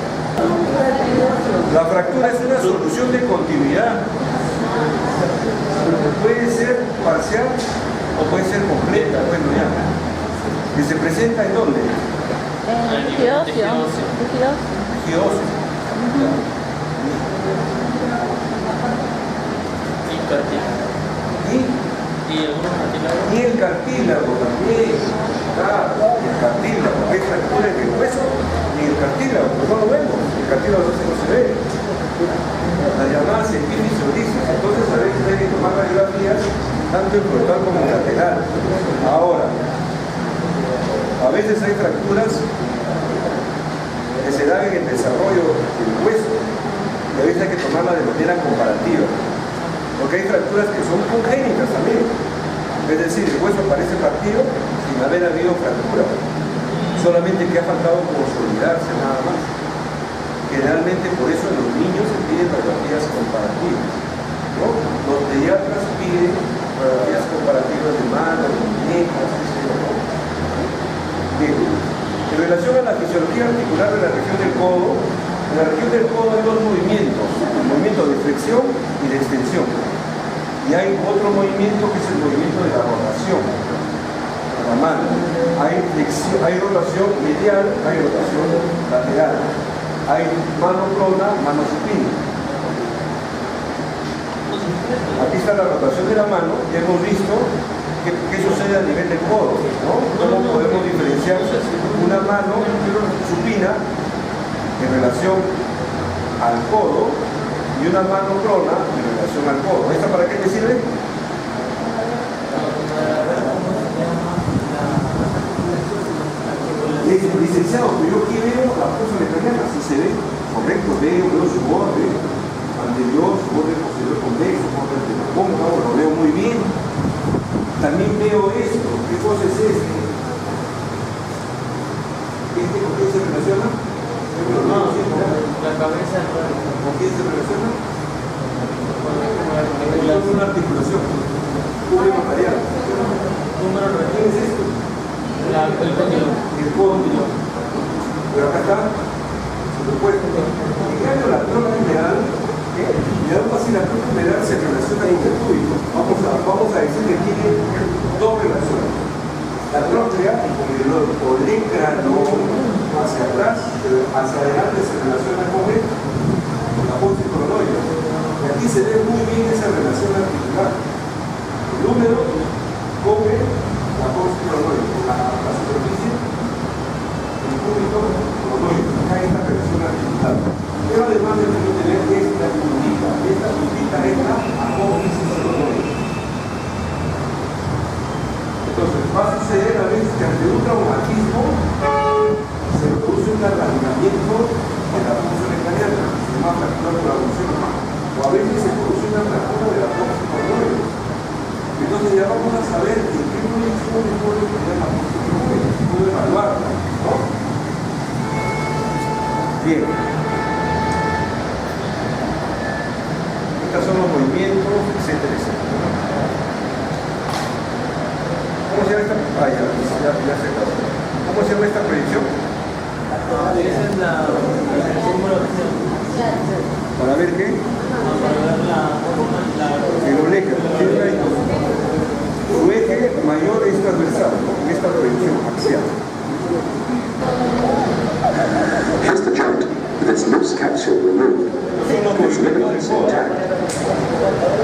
La fractura es una solución de continuidad. Puede ser parcial o puede ser completa. Bueno, ya. ¿Que se presenta en dónde? Tejido y el cartílago también. El cartílago, hay fracturas en el hueso y el cartílago, pero no lo vemos, el cartílago no se ve. La llamada epifisiolisis, entonces a veces hay que tomar radiografías tanto en frontal como en lateral. Ahora, a veces hay fracturas que se dan en el desarrollo del hueso y a veces hay que tomarla de manera comparativa. Porque hay fracturas que son congénitas también. Es decir, el hueso parece partido sin haber habido fractura. Solamente que ha faltado consolidarse nada más. Generalmente por eso en los niños se piden radiografías comparativas, ¿no? Los pediatras piden radiografías comparativas de manos, de muñecas, etc. Bien. En relación a la fisiología articular de la región del codo, en la región del codo hay dos movimientos, el movimiento de flexión y de extensión. Y hay otro movimiento que es el movimiento de la rotación de la mano. Hay flexión, hay rotación medial, hay rotación lateral. Hay mano prona, mano supina. Aquí está la rotación de la mano, ya hemos visto qué sucede a nivel del codo, ¿no? Cómo podemos diferenciar una mano supina en relación al codo y una mano prona en relación al codo. ¿Esta para qué te sirve? Licenciado, pues yo aquí veo la fuerza mecánica, así se ve, correcto, veo su borde anterior, su borde posterior convexo, borde anterior cóncavo, lo veo muy bien. También veo esto, ¿qué cosa es este? ¿Con qué se relaciona? No, la cabeza. ¿Con qué se relaciona? Con una articulación. Cubre material. ¿Qué es esto? El cóndilo. Pero acá está superpuesto. En cambio, la troclear, y algo así, la troclear se relaciona con el cúbito. Vamos a decir que tiene dos relaciones. La troclea con el olecrano hacia atrás, hacia adelante se relaciona con la apósito coronoide. Y aquí se ve muy bien esa relación articular. El húmero come la apósito coronoide, la superficie, el cúbito coronoide. Acá hay esta relación articular. Pero además de tener esta puntita es la apósito coronoide. Entonces, va a suceder a veces que ante un traumatismo se produce un arrancamiento de la función mecánica, se llama fractura por abducción, o a veces se produce una fractura de la apósito coronoide. Entonces ya vamos a saber en qué proyección puede tener la apósito coronoide, puedo evaluarla, ¿no? Bien. Estos son los movimientos, etcétera, etcétera. ¿Cómo se llama esta? Ya se acabó. ¿Cómo se llama esta proyección? Esa es la simulación. ¿Para ver qué? Para ver la El oleca. Su eje mayor es transversal, ¿no? En esta proyección axial. Here's the joint with its loose capsule removed Son los and its movimientos del ligaments codo. intact.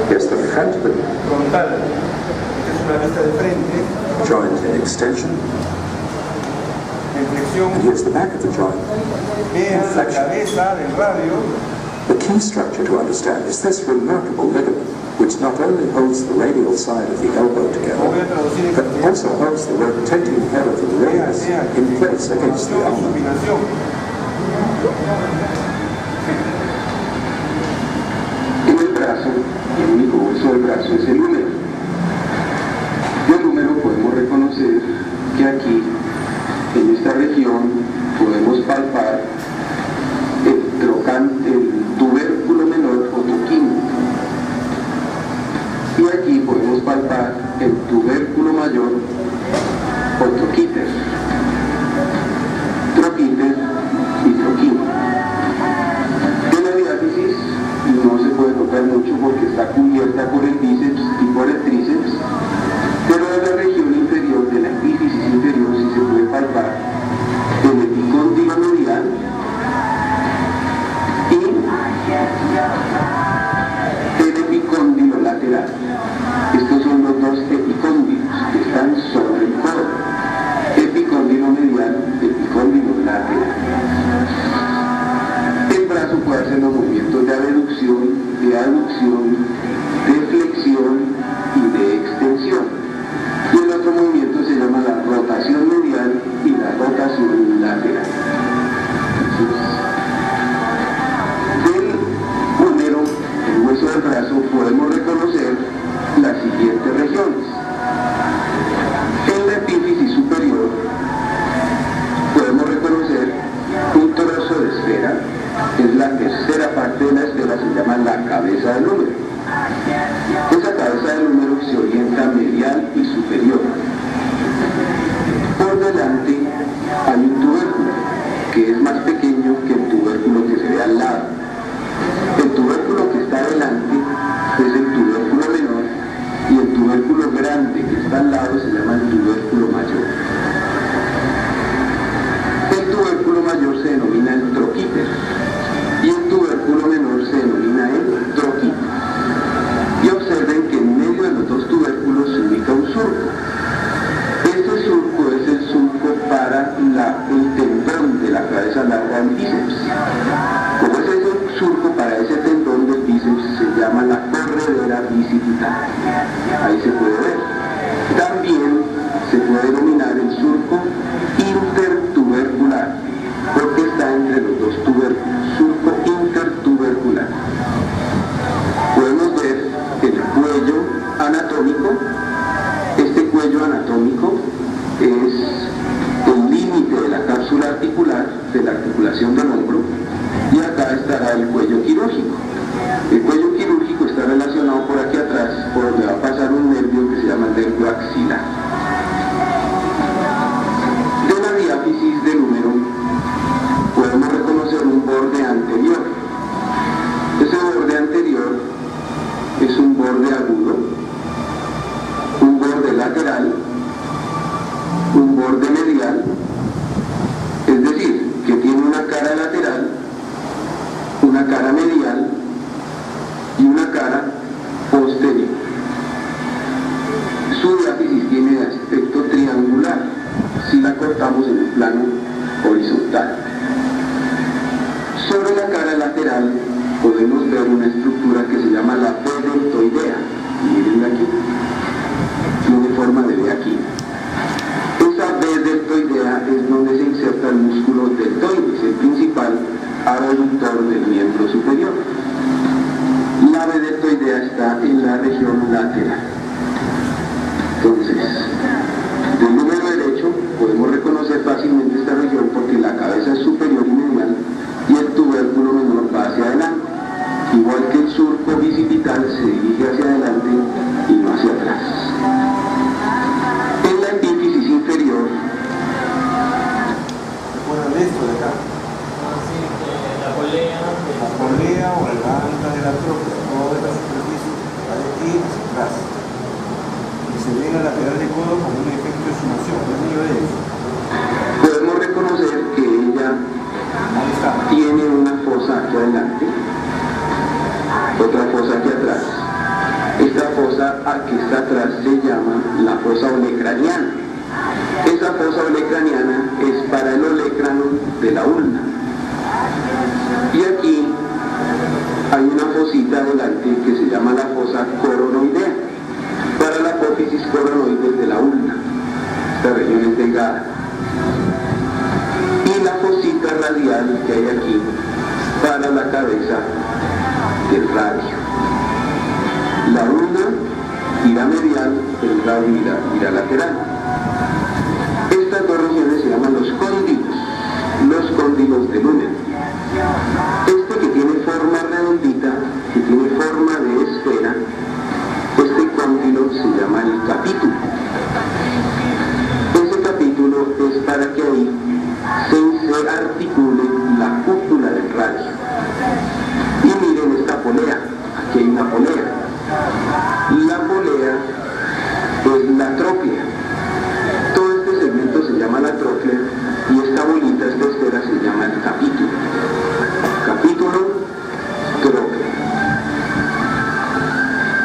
Here's the front of the Frontal. Esta es una vista de frente. joint in extension, En flexión. and here's the back of the joint. Vean la cabeza del radio. The key structure to understand is this remarkable ligament, which not only holds the radial side of the elbow Lo together, voy a traducir en but castellano. also holds the rotating head of the radius in place against the ulna. Supinación. En el brazo, el único hueso del brazo es el húmero. Del húmero podemos reconocer que aquí, en esta región, podemos palpar el trocante, el tubérculo menor o toquín. Y aquí podemos palpar el tubérculo mayor o toquíter. Troquíter y troquín. De la diáfisis no se puede tocar mucho porque está cubierta por el bíceps y por el tríceps, pero de la región inferior, de la epífisis inferior, sí se puede palpar el epicóndilo medial y el epicóndilo lateral. Estos son los dos epicóndilos que están sobre el codo. Epicóndilo se puede denominar el surco intertubercular, porque está entre los dos tubérculos, surco intertubercular. Podemos ver el cuello anatómico. Este cuello anatómico es el límite de la cápsula articular, de la articulación del hombro, y acá estará el cuello quirúrgico. El cuello quirúrgico está relacionado por aquí atrás, por donde va a pasar un nervio que se llama el nervio axilar. De la diáfisis del húmero podemos reconocer un borde anterior. Ese borde anterior es un borde agudo, un borde lateral, un borde medial, es decir, que tiene una cara lateral, una cara medial y una cara posterior. Su diáfisis tiene aspecto triangular si la cortamos en el plano horizontal. Sobre la cara lateral podemos ver una estructura que se llama la B deltoidea. Miren aquí, tiene forma de B aquí. Esa B deltoidea es donde se inserta el músculo deltoides, el principal abductor del miembro superior. La B deltoidea está en la región lateral. Entonces, del húmero derecho podemos reconocer fácilmente esta región porque la cabeza es superior y medial y el tubérculo menor va hacia adelante. Igual que el surco bicipital se dirige hacia adelante y no hacia atrás. En la epífisis inferior, Bueno, esto de acá, Así que la polea. la polea o la banda de la trópea, toda esta superficie va de aquí hacia atrás. Y se ve en la lateral del codo como un efecto de sumación. ¿Qué nivel es eso? podemos reconocer que ella Ahí está. tiene una fosa aquí adelante, otra fosa aquí atrás. Esta fosa que está atrás se llama la fosa olecraniana. Esa fosa olecraniana es para el olecrano de la ulna. Y aquí hay una fosita adelante que se llama la fosa coronoidea, para la apófisis coronoides de la ulna. Esta región es delgada. Y la fosita radial que hay aquí para la cabeza del radio. La ulna irá medial, el radio irá lateral. Estas dos regiones se llaman los cóndilos del húmero. Este que tiene forma redondita, que tiene forma de esfera, este cóndilo se llama el capítulo. Ese capítulo es para que ahí se articule la cúpula del radio. Y miren esta polea, aquí hay una polea. La polea es la tróclea. Todo este segmento se llama la tróclea y esta bolita, esta esfera se llama el capítulo. Capítulo, tróclea.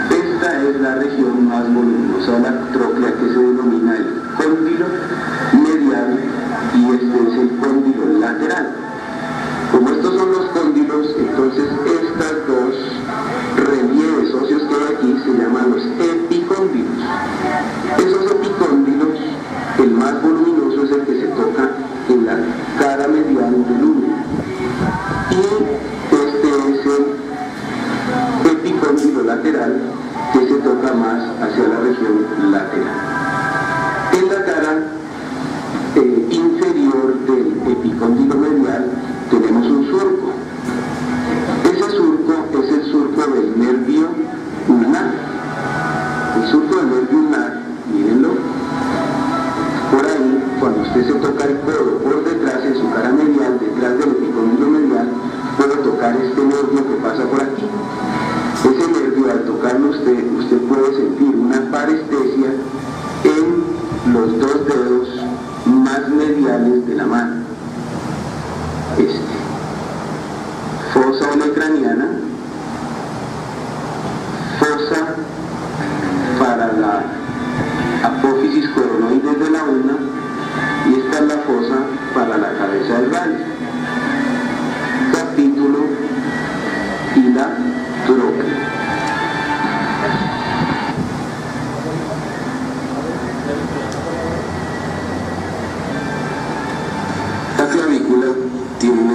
Esta es la región más voluminosa, la tróclea, que se denomina el cóndilo medial, y este es el cóndilo lateral. Como estos son los cóndilos, entonces estas dos relieves óseos que hay aquí se llaman los epicóndilos. Esos epicóndilos, el más voluminoso es el que se toca en la cara medial del húmero. Y este es el epicóndilo lateral, que se toca más hacia la región lateral. En la cara inferior del epicóndilo medial tenemos un surco. Ese surco es el surco del nervio ulnar. El surco del nervio ulnar, mírenlo, por ahí, cuando usted se toca el codo por detrás, en su cara medial, detrás del epicóndilo medial, puede tocar este nervio que pasa por aquí. Ese nervio, al tocarlo usted puede sentir una parestesia en los dos dedos más mediales de la mano. Fosa olecraniana, fosa para la apófisis coronoides de la ulna, y esta es la fosa para la cabeza del radio. Capítulo y la tróclea.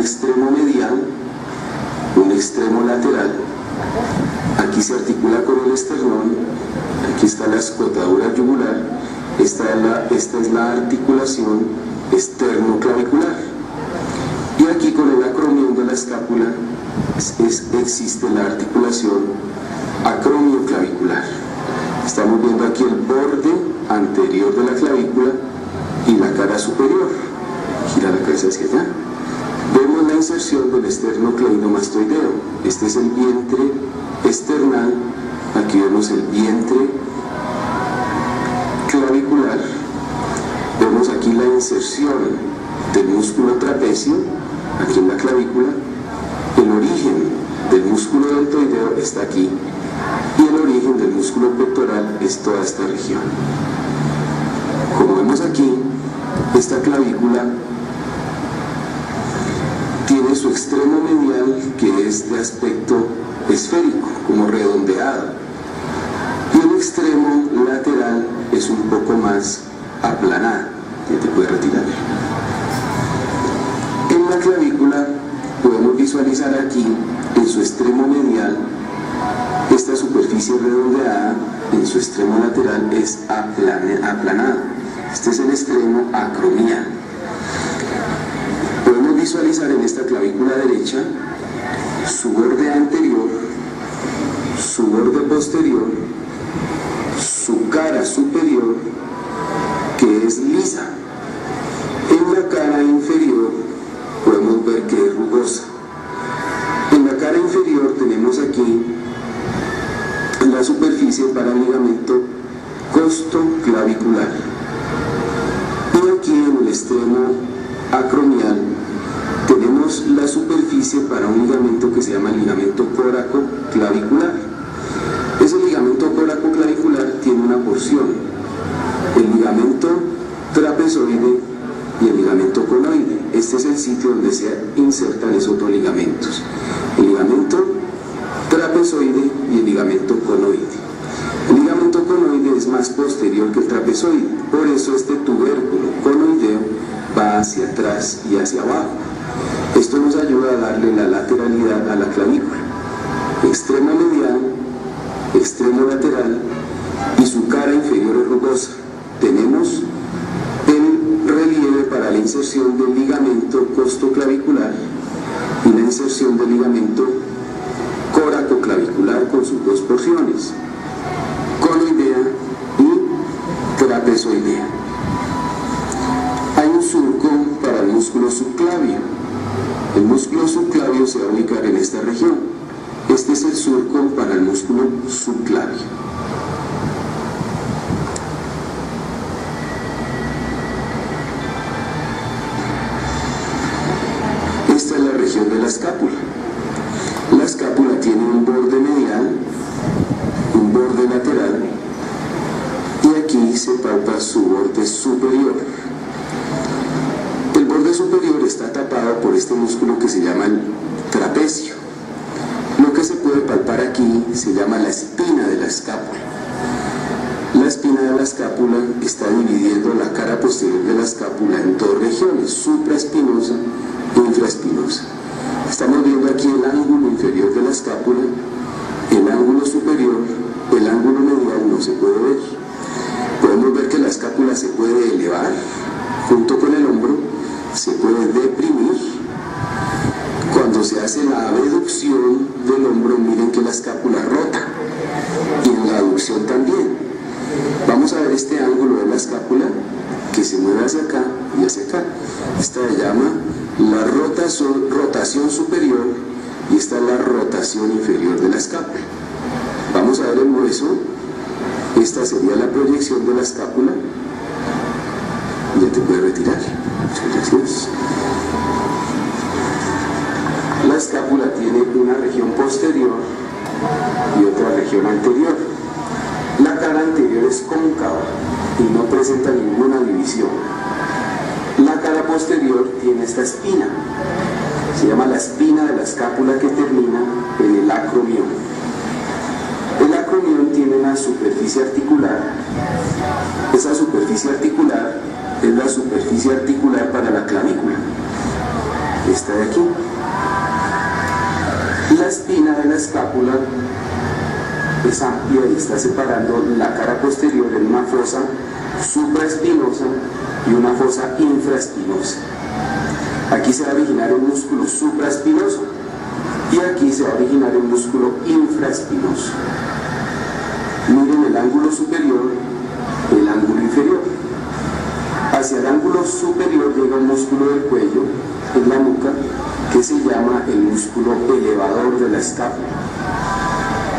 extremo medial, un extremo lateral. Aquí se articula con el esternón, aquí está la escotadura yugular, esta es la articulación esternoclavicular. Y aquí con el acromión de la escápula existe la articulación acromioclavicular. Estamos viendo aquí el borde anterior de la clavícula y la cara superior. Gira la cabeza hacia allá. Vemos la inserción del esternocleidomastoideo. Este es el vientre esternal. Aquí vemos el vientre clavicular. Vemos aquí la inserción del músculo trapecio, aquí en la clavícula. El origen del músculo deltoideo está aquí. Y el origen del músculo pectoral es toda esta región. Como vemos aquí, esta clavícula tiene su extremo medial, que es de aspecto esférico, como redondeado, y el extremo lateral es un poco más aplanado. Ya te puedes retirar. En la clavícula podemos visualizar aquí, en su extremo medial, esta superficie redondeada, en su extremo lateral es aplanada. Este es el extremo acromial. Podemos visualizar en esta clavícula derecha su borde anterior, su borde posterior, su cara superior, que es lisa. En la cara inferior podemos ver que es rugosa. En la cara inferior tenemos aquí la superficie para el ligamento costoclavicular. Y aquí en el extremo acromial tenemos la superficie para un ligamento que se llama ligamento córacoclavicular. Ese ligamento córacoclavicular tiene una porción, el ligamento trapezoide y el ligamento conoide. Este es el sitio donde se insertan esos dos ligamentos, el ligamento trapezoide y el ligamento conoide. El ligamento conoide es más posterior que el trapezoide, por eso este tubérculo conoideo va hacia atrás y hacia abajo. Esto nos ayuda a darle la lateralidad a la clavícula. Extremo medial, extremo lateral, y su cara inferior es rugosa. Tenemos el relieve para la inserción del ligamento costoclavicular y la inserción del ligamento coracoclavicular con sus dos porciones, conoidea y trapezoidea. Hay un surco para el músculo subclavio. El músculo subclavio se va a ubicar en esta región. Este es el surco para el músculo subclavio. Esta es la región de la escápula. La escápula tiene un borde medial, un borde lateral, y aquí se palpa su borde superior. El borde superior está tapado por este músculo que se llama el trapecio. Lo que se puede palpar aquí se llama la espina de la escápula. La espina de la escápula está dividiendo la cara posterior de la escápula en dos regiones, supraespinosa e infraespinosa. Estamos viendo aquí el ángulo inferior de la escápula, el ángulo superior, el ángulo medial no se puede ver. Podemos ver que la escápula se puede elevar junto con el hombro, se puede deprimir. Cuando se hace la abducción del hombro, miren que la escápula rota, y en la aducción también. Vamos a ver este ángulo de la escápula que se mueve hacia acá y hacia acá. Esta se llama la rotación superior y esta es la rotación inferior de la escápula. Vamos a ver el hueso. Esta sería la proyección de la escápula. Ya te puedes retirar. Muchas gracias. La escápula tiene una región posterior y otra región anterior. La cara anterior es cóncava y no presenta ninguna división. La cara posterior tiene esta espina, se llama la espina de la escápula, que termina en el acromión. El acromión tiene una superficie articular. Esa superficie articular es la superficie articular para la clavícula. esta de aquí. La espina de la escápula es amplia y está separando la cara posterior en una fosa supraespinosa y una fosa infraespinosa. Aquí se va a originar el músculo supraespinoso y aquí se va a originar el músculo infraespinoso. Miren el ángulo superior, el ángulo inferior. Hacia el ángulo superior llega un músculo del cuello en la nuca que se llama el músculo elevador de la escápula.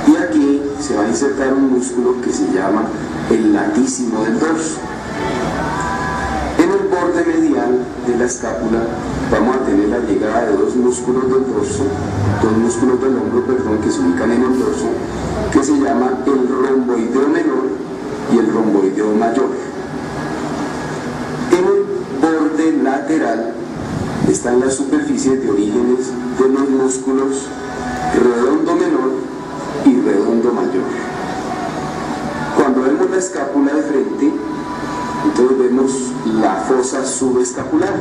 Y aquí se va a insertar un músculo que se llama el latísimo del dorso. En el borde medial de la escápula vamos a tener la llegada de dos músculos del dorso, dos músculos del hombro, perdón, que se ubican en el dorso, que se llama el romboideo menor y el romboideo mayor. En el borde lateral están las superficies de orígenes de los músculos redondo menor y redondo mayor. Cuando vemos la escápula de frente, entonces vemos la fosa subescapular.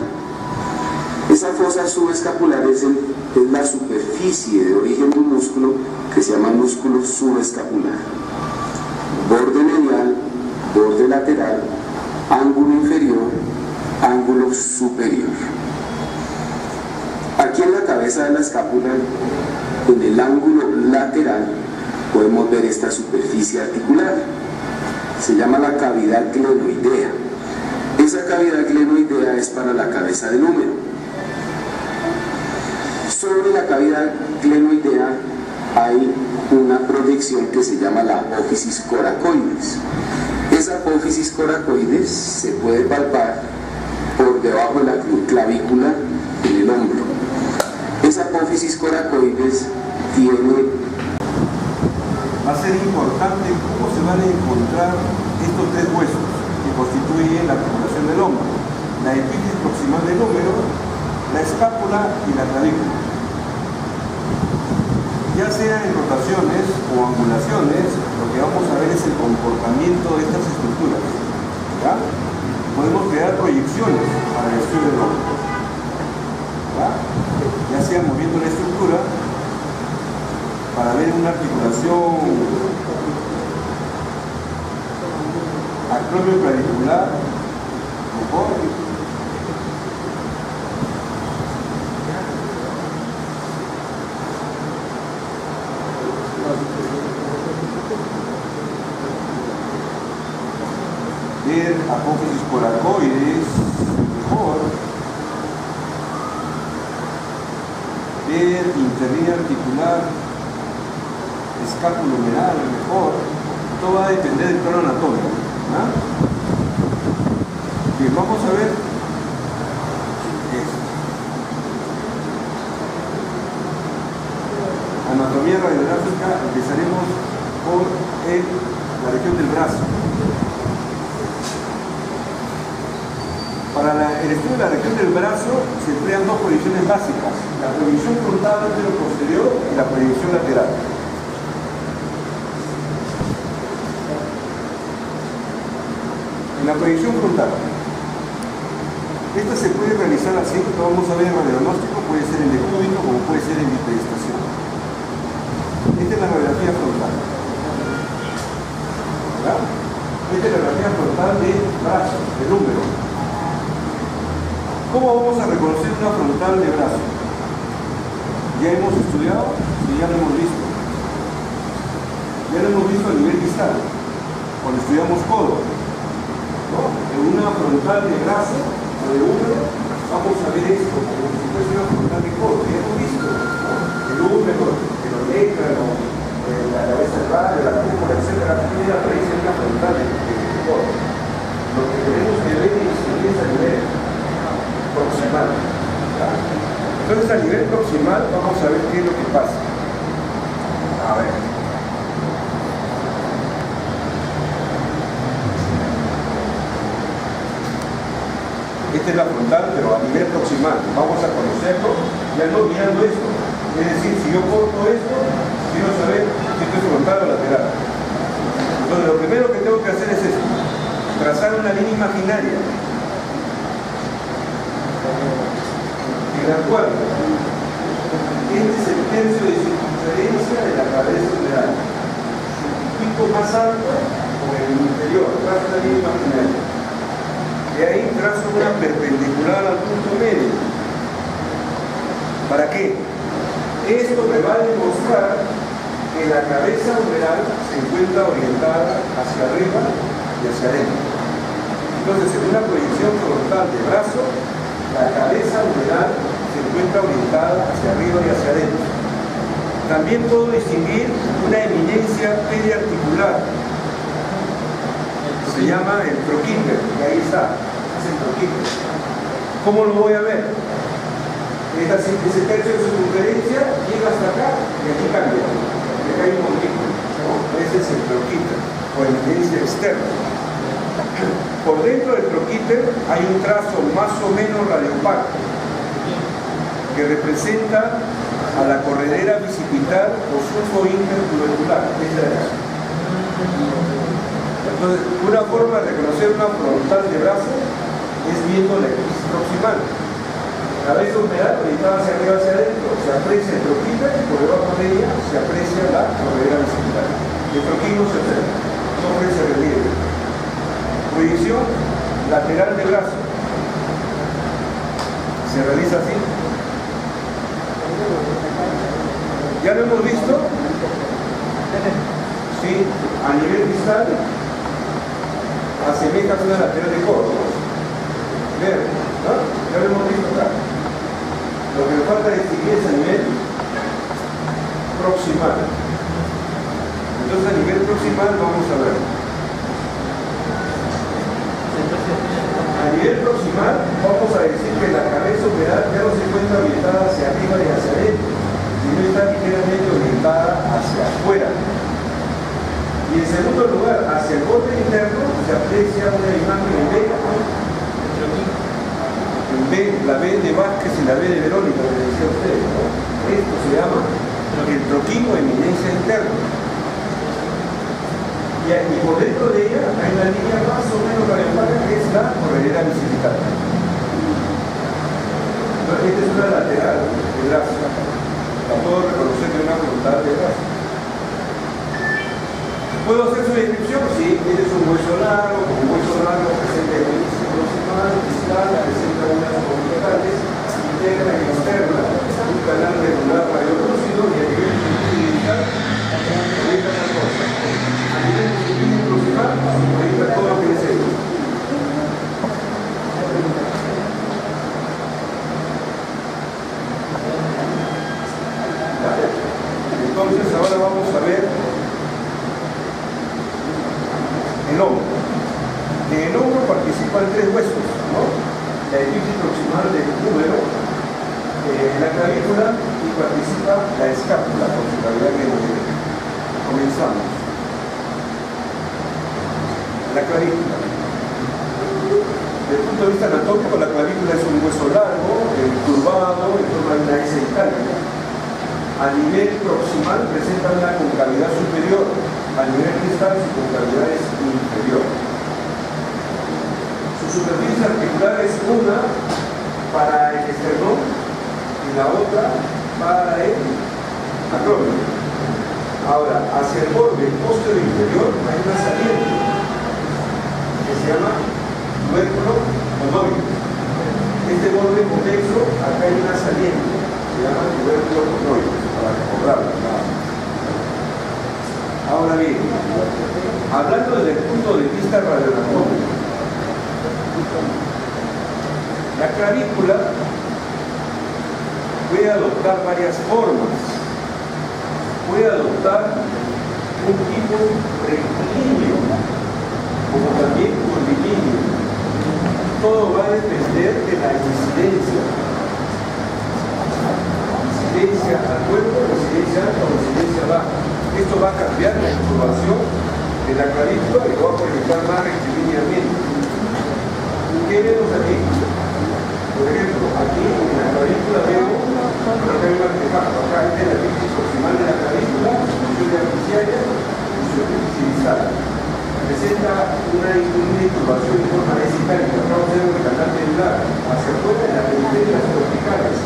Esa fosa subescapular es la superficie de origen de un músculo que se llama músculo subescapular. Borde medial, borde lateral, ángulo inferior, ángulo superior. Aquí en la cabeza de la escápula, en el ángulo lateral, podemos ver esta superficie articular. Se llama la cavidad glenoidea. Esa cavidad glenoidea es para la cabeza del húmero. Sobre la cavidad glenoidea hay una proyección que se llama la apófisis coracoides. Esa apófisis coracoides se puede palpar por debajo de la clavícula en el hombro. Esa apófisis coracoides tiene... Va a ser importante cómo se van a encontrar estos tres huesos que constituyen la articulación del hombro: la epífisis proximal del húmero, la escápula y la clavícula. Ya sea en rotaciones o angulaciones, lo que vamos a ver es el comportamiento de estas estructuras. ¿Ya? Podemos crear proyecciones para el estudio del hombro. Ya sea moviendo la estructura para ver una articulación acromioclavicular, mejor. Ver apófisis coracoides, mejor. Ver interlínea articular, escapulohumeral, mejor. Todo va a depender del plano anatómico. Bien, vamos a ver esto. Anatomía radiográfica. Empezaremos por la región del brazo. Para el estudio de la región del brazo se emplean dos proyecciones básicas: la proyección frontal anteroposterior y la proyección lateral. En la proyección frontal, esta se puede realizar así, lo vamos a ver en radiodiagnóstico, puede ser en decúbito como puede ser en bipedestación. Esta es la radiografía frontal. ¿Verdad? Esta es la radiografía frontal del brazo, del húmero. ¿Cómo vamos a reconocer una frontal de brazo? Ya hemos estudiado y ya lo hemos visto. Ya lo hemos visto a nivel distal, cuando estudiamos codo. En una frontal de brazo o de húmero vamos a ver esto como si fuese una frontal de codo. Ya hemos visto, ¿no? El húmero, el orécano, la cabeza del radio, la cúpula, etc. Tiene la apariencia de una frontal de codo. Lo que tenemos que ver es a nivel proximal. Entonces a nivel proximal vamos a ver qué es lo que pasa. A ver. Esta es la frontal, pero a nivel proximal. Vamos a conocerlo ya no mirando esto. Es decir, si yo corto esto, quiero saber si esto es frontal o lateral. Entonces lo primero que tengo que hacer es esto: trazar una línea imaginaria que la cual este es el tercio de circunferencia de la cabeza general. Su pico más alto con el inferior, trazo la línea imaginaria. De ahí trazo una perpendicular al punto medio. ¿Para qué? Esto me va a demostrar que la cabeza umbral se encuentra orientada hacia arriba y hacia adentro. Entonces, en una proyección frontal de brazo, la cabeza umbral se encuentra orientada hacia arriba y hacia adentro. También puedo distinguir una eminencia periarticular. Se llama el troquíter, y ahí está, es el troquíter. ¿Cómo lo voy a ver? Ese tercio de circunferencia llega hasta acá y aquí cambia. Y acá hay un montículo. Ese es el troquíter, o eminencia externa. Por dentro del troquíter hay un trazo más o menos radiopaco que representa a la corredera bicipital o surco intertubercular. Entonces, una forma de reconocer una frontal de brazo es viendo la eclipsis proximal. La cabeza umbral orientada hacia arriba hacia adentro, se aprecia el troquíter y por debajo de ella se aprecia la corredera bicipital. El troquín no se observa, no ofrece relieve. Proyección lateral de brazo. Se realiza así. ¿Ya lo hemos visto? Sí, a nivel distal asemeja una lateral de codo. Ver, ¿no? Ya lo hemos visto acá. Lo que nos falta distinguir es a nivel proximal. Entonces a nivel proximal vamos a ver. A nivel proximal vamos a decir que la cabeza umbral ya no se encuentra orientada hacia arriba y hacia adentro, sino está ligeramente orientada hacia afuera. Y en segundo lugar, hacia el borde interno se aprecia una imagen en B. En B, la B de Vázquez y la B de Verónica, que decía usted, ¿no? Esto se llama el troquín o eminencia interna. Y por dentro de ella hay una línea más o menos radiopaca que es la corredera bicipital. Esta es una lateral de brazo. La puedo reconocer de una frontal de brazo. ¿Puedo hacer su descripción? Sí, este es un hueso largo, como un hueso largo presenta el índice proximal, distal, presenta unas comunicales, interna y externa, un canal regular radiolúcido y a nivel distal, proyecta las cosas. A nivel proximal, proyecta todo lo que es esto. Entonces ahora vamos a ver el hombro. En el hombro participan tres huesos, ¿no? La epífisis proximal del húmero, la clavícula y participa la escápula por su cavidad que comenzamos. La clavícula. Desde el punto de vista anatómico, la clavícula es un hueso largo, curvado, en forma de una S itálica. A nivel proximal presenta una concavidad superior, a nivel distal su concavidad es inferior. Su superficie articular es una para el esternón y la otra para el acrónimo. Ahora, hacia el borde posterior inferior hay una saliente que se llama tubérculo conoide. Este borde convexo, acá hay una saliente, se llama tubérculo conoide. Para recordarlo. Ahora bien, hablando desde el punto de vista radioanatómico, la clavícula puede adoptar varias formas. Puede adoptar un tipo rectilíneo, como también curvilíneo. Todo va a depender de la incidencia. Incidencia al cuerpo, incidencia alta o incidencia baja. Esto va a cambiar la información de la clavícula y lo va a proyectar más rectilíneamente. ¿Qué vemos aquí? Por ejemplo, aquí en la clavícula veo acá hay un artefacto, acá está la epífisis proximal de la clavícula, función de artificiaria, función distal. Presenta una incurvación en forma de itálica. Acá observo el canal medular hacia afuera en las periferias corticales.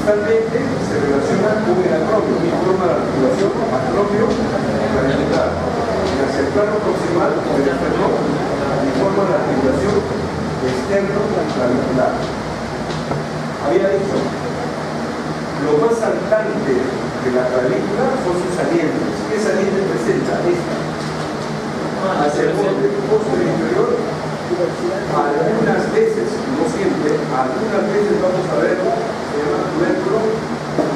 Distalmente se relaciona con el acromio, y forma la articulación acromio-clavicular. Y hacia el plano proximal del esternón y forma la articulación externo-clavicular. Había dicho, lo más saltante de la clavícula son sus salientes. ¿Qué saliente presenta? Esta. Hacia el borde posterior inferior, algunas veces, no siempre, algunas veces vamos a ver, se llama tubérculo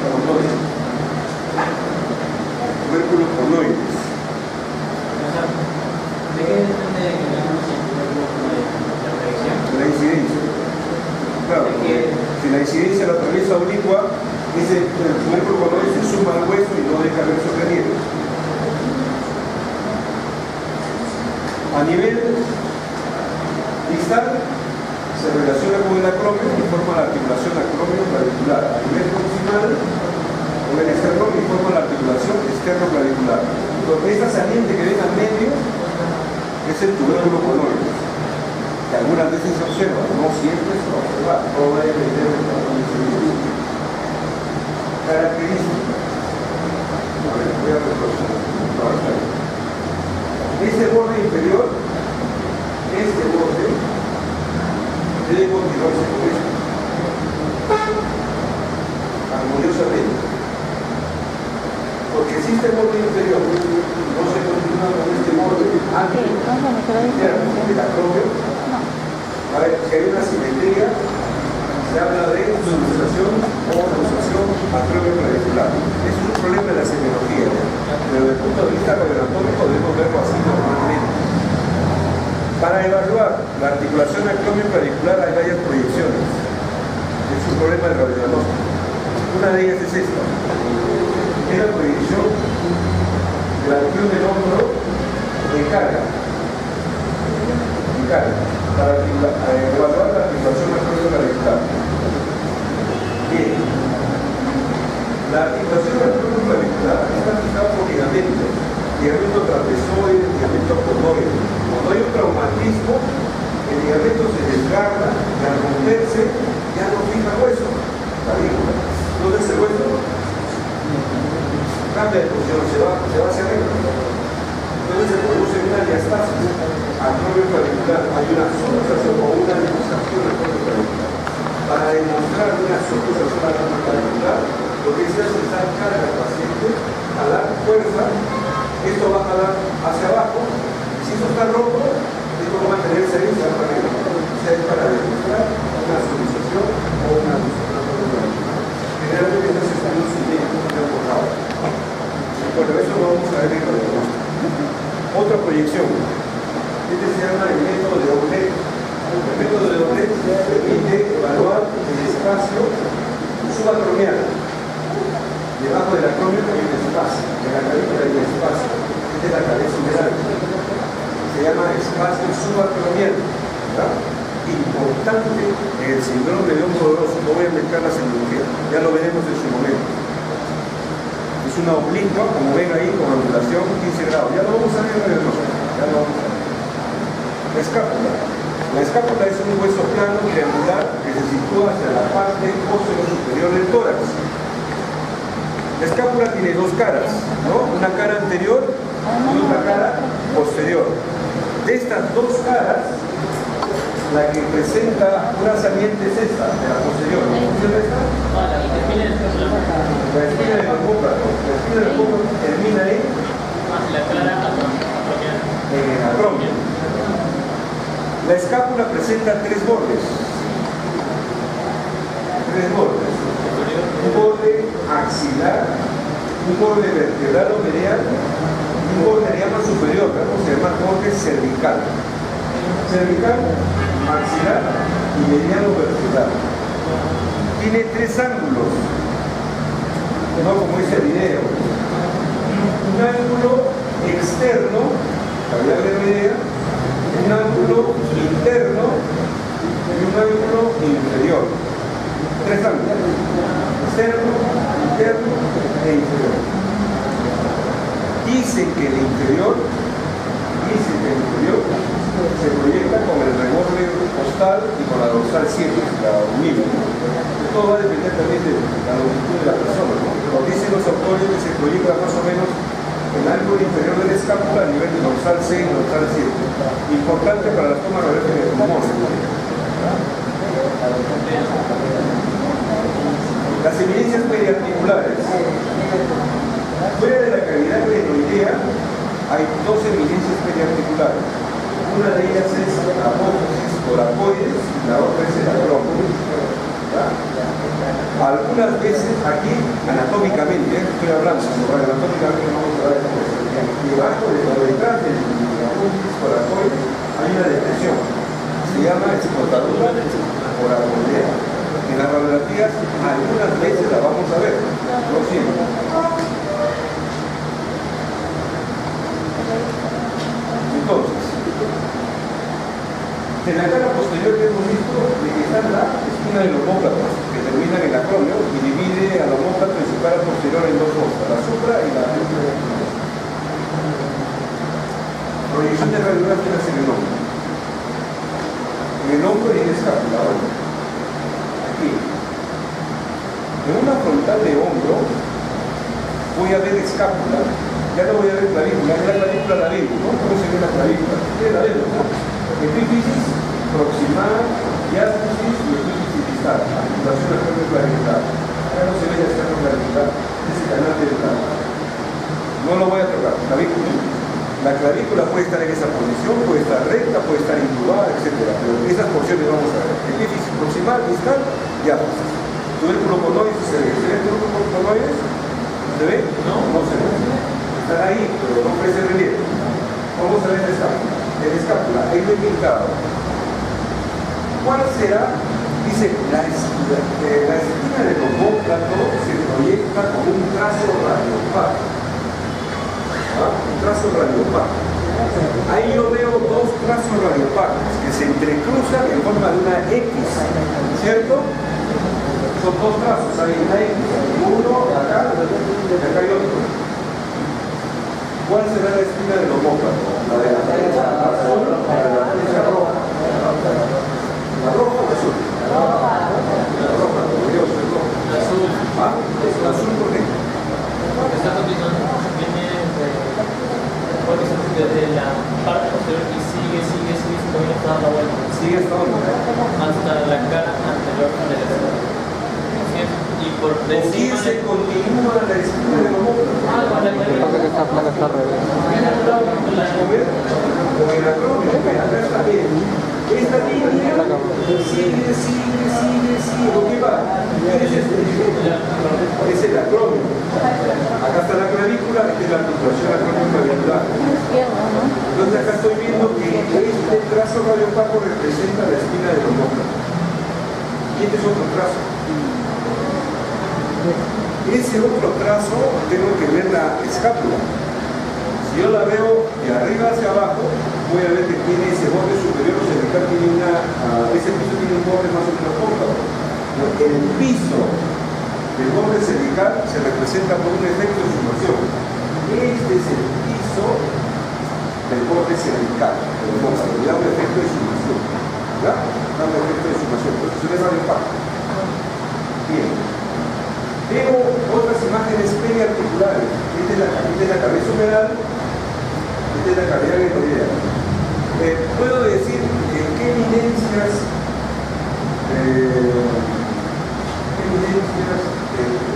conoides. Tubérculo conoides. ¿De qué depende que veamos el tubérculo conoides? ¿La predicción? La incidencia. Claro, si la incidencia la atraviesa oblicua, ese tubérculo conoides se suma al hueso y no deja ver su relieve. A nivel distal se relaciona con el acromio y forma la articulación acromio-clavicular. A nivel proximal con el esternón y forma la articulación externo-clavicular. Esta saliente que ven al medio es el tubérculo conoides, que algunas veces se observa, no siempre se va a observar, todo va a depender de la condición. Características. A ver, voy a reproducir. Este borde inferior, este borde, debe continuarse con esto, armoniosamente. Porque si este borde inferior no se continúa con este borde antes del acromio, a ver, si hay una simetría, se habla de subluxación o luxación acromio-clavicular. Es un problema de la semiología, pero desde el punto de vista radioanatómico debemos verlo así normalmente. Para evaluar la articulación acromio-clavicular hay varias proyecciones. Es un problema de radiodiagnóstico. Una de ellas es esta. Es la proyección de la región del hombro en carga. Para evaluar la articulación acromio-clavicular. Bien. La articulación acromio-clavicular está fijada por ligamentos, ligamento trapezoide, ligamento conoide. Cuando hay un traumatismo, el ligamento se desgarra y al romperse ya no fija hueso. ¿Dónde es el hueso? Cambia de posición, se va hacia arriba. Entonces se produce una diastasis acromio-clavicular. Hay una subluxación o una luxación acromio-clavicular. Para demostrar una subluxación acromio-clavicular, lo que se hace es dar carga al paciente, jalar fuerza, esto va a jalar hacia abajo, si esto está roto, esto va a mantenerse ahí y se va para arriba. O sea, es para demostrar una subluxación o una luxación acromio-clavicular. Generalmente estos estudios se tienen que borrado. Bueno, eso lo vamos a ver en el otra proyección. Este se llama el método de Aulet. El método de Aulet permite evaluar el espacio subacromial. Debajo del acromio hay un espacio, en la clavícula hay un espacio. Esta es la cabeza humeral. Se llama espacio subacromial. Importante en el síndrome de hombro doloroso. No voy a mezclar la semiología, ya lo veremos en su momento. Es una oblicua, como ven ahí, con angulación 15 grados. Ya lo vamos a ver en el rostro. Ya lo vamos a ver. La escápula. La escápula es un hueso plano triangular que se sitúa hacia la parte posterior superior del tórax. La escápula tiene dos caras, ¿no? Una cara anterior y otra cara posterior. De estas dos caras, la que presenta una saliente es esta, de la posterior. ¿La posterior es esta? La espina del homóplato. La espina del homóplato termina ahí. La clara acromial. En el acromio. La escápula presenta tres bordes. Un borde axilar, un borde vertebral o medial y un borde de llama superior, ¿no? Se llama borde cervical. Cervical, axilar y mediano vertebral. Tiene tres ángulos, no como dice el video. Un ángulo externo, cavidad glenoidea, un ángulo interno y un ángulo inferior. Tres ángulos: externo, interno e inferior. Dicen que el inferior se proyecta con el reborde costal y con la dorsal 7, la unible. Todo va a depender también de la la longitud de la persona, ¿no? Pero dicen los autores que se proyecta más o menos el ángulo inferior de la escápula a nivel de dorsal 6 y dorsal 7. Importante para las tomas radiográficas de pulmones. Las evidencias periarticulares. Fuera de la cavidad glenoidea hay dos evidencias periarticulares. Una de ellas es la apófisis coracoides y la otra es el acrópolis. Algunas veces aquí, anatómicamente, estoy hablando, anatómicamente vamos a ver debajo de la detrás del apófisis coracoides hay una depresión. Se llama explotadura coracoidea. En las radiografías algunas veces la vamos a ver, no siempre. Entonces, en la cara posterior que hemos visto de que está la espina del omóplato, que termina en el acrónio y divide al omóplato en su cara posterior en dos fosas, la supra y la inferior. Proyección de radiográficas en el hombro. En el hombro y en la escápula. Bueno, aquí. En una frontal de hombro voy a ver escápula. Ya no voy a ver clavícula, es la clavícula la veo, ¿no? ¿Cómo se ve la clavícula? Sí, la veo, ¿no? Epífisis proximal, diástasis y epífisis distal. Articulación del cuerpo clavicular. Acá no se ve el cerro clavicular, es el canal dental. No lo voy a tocar, clavícula. La clavícula puede estar en esa posición, puede estar recta, puede estar incubada, etc. Pero esas porciones vamos a ver. Epífisis proximal, distal, diástasis. Tubérculo conoides, ¿se ve? ¿Se ve el tubérculo conoides? ¿Se ve? No, no se ve. Están ahí, pero no ofrece relieve. Vamos a ver la escápula. En la escápula, ahí lo he pintado. ¿Cuál será? Dice, la esquina del omóplato se proyecta con un trazo radiopar. Un trazo radiopar. Ahí yo veo dos trazos radiopares que se entrecruzan en forma de una X, ¿cierto? Son dos trazos, hay una X, uno acá y acá hay otro. ¿Cuál será la esquina del omóplato? La de la derecha azul, la de la derecha roja. ¿La roja o la azul? La roja, orgulloso, el rojo. La azul. ¿Ah? ¿Es la azul por qué? Porque está continuando, porque se desde la parte posterior y sigue, todavía está dando vuelta. Sigue hasta dónde? Hasta la cara anterior de la escena. Y por ¿Con quién encima se continúa la esquina del omóplato? Esta placa está al revés. Con el acrónimo, acá está bien. Esta línea sigue, ¿con qué va? ¿Qué es este? Es el acrónimo. Acá está la clavícula, esta es la articulación acrónimo-clavicular. Entonces acá estoy viendo que este trazo radiopaco representa la espina del omóplato. Y este es otro trazo. Ese otro trazo tengo que ver la escápula. Si yo la veo de arriba hacia abajo, voy a ver que tiene ese borde superior cervical, tiene ese piso tiene un borde más o menos cóncavo. El piso del borde cervical se representa por un efecto de sumación. Este es el piso del borde cervical, le da un efecto de sumación. ¿Ya? Da un efecto de sumación. Entonces se ve radiopaco. Bien. Veo otras imágenes periarticulares. Esta es la cabeza humeral, esta es la cavidad glenoidea. Puedo decir qué evidencias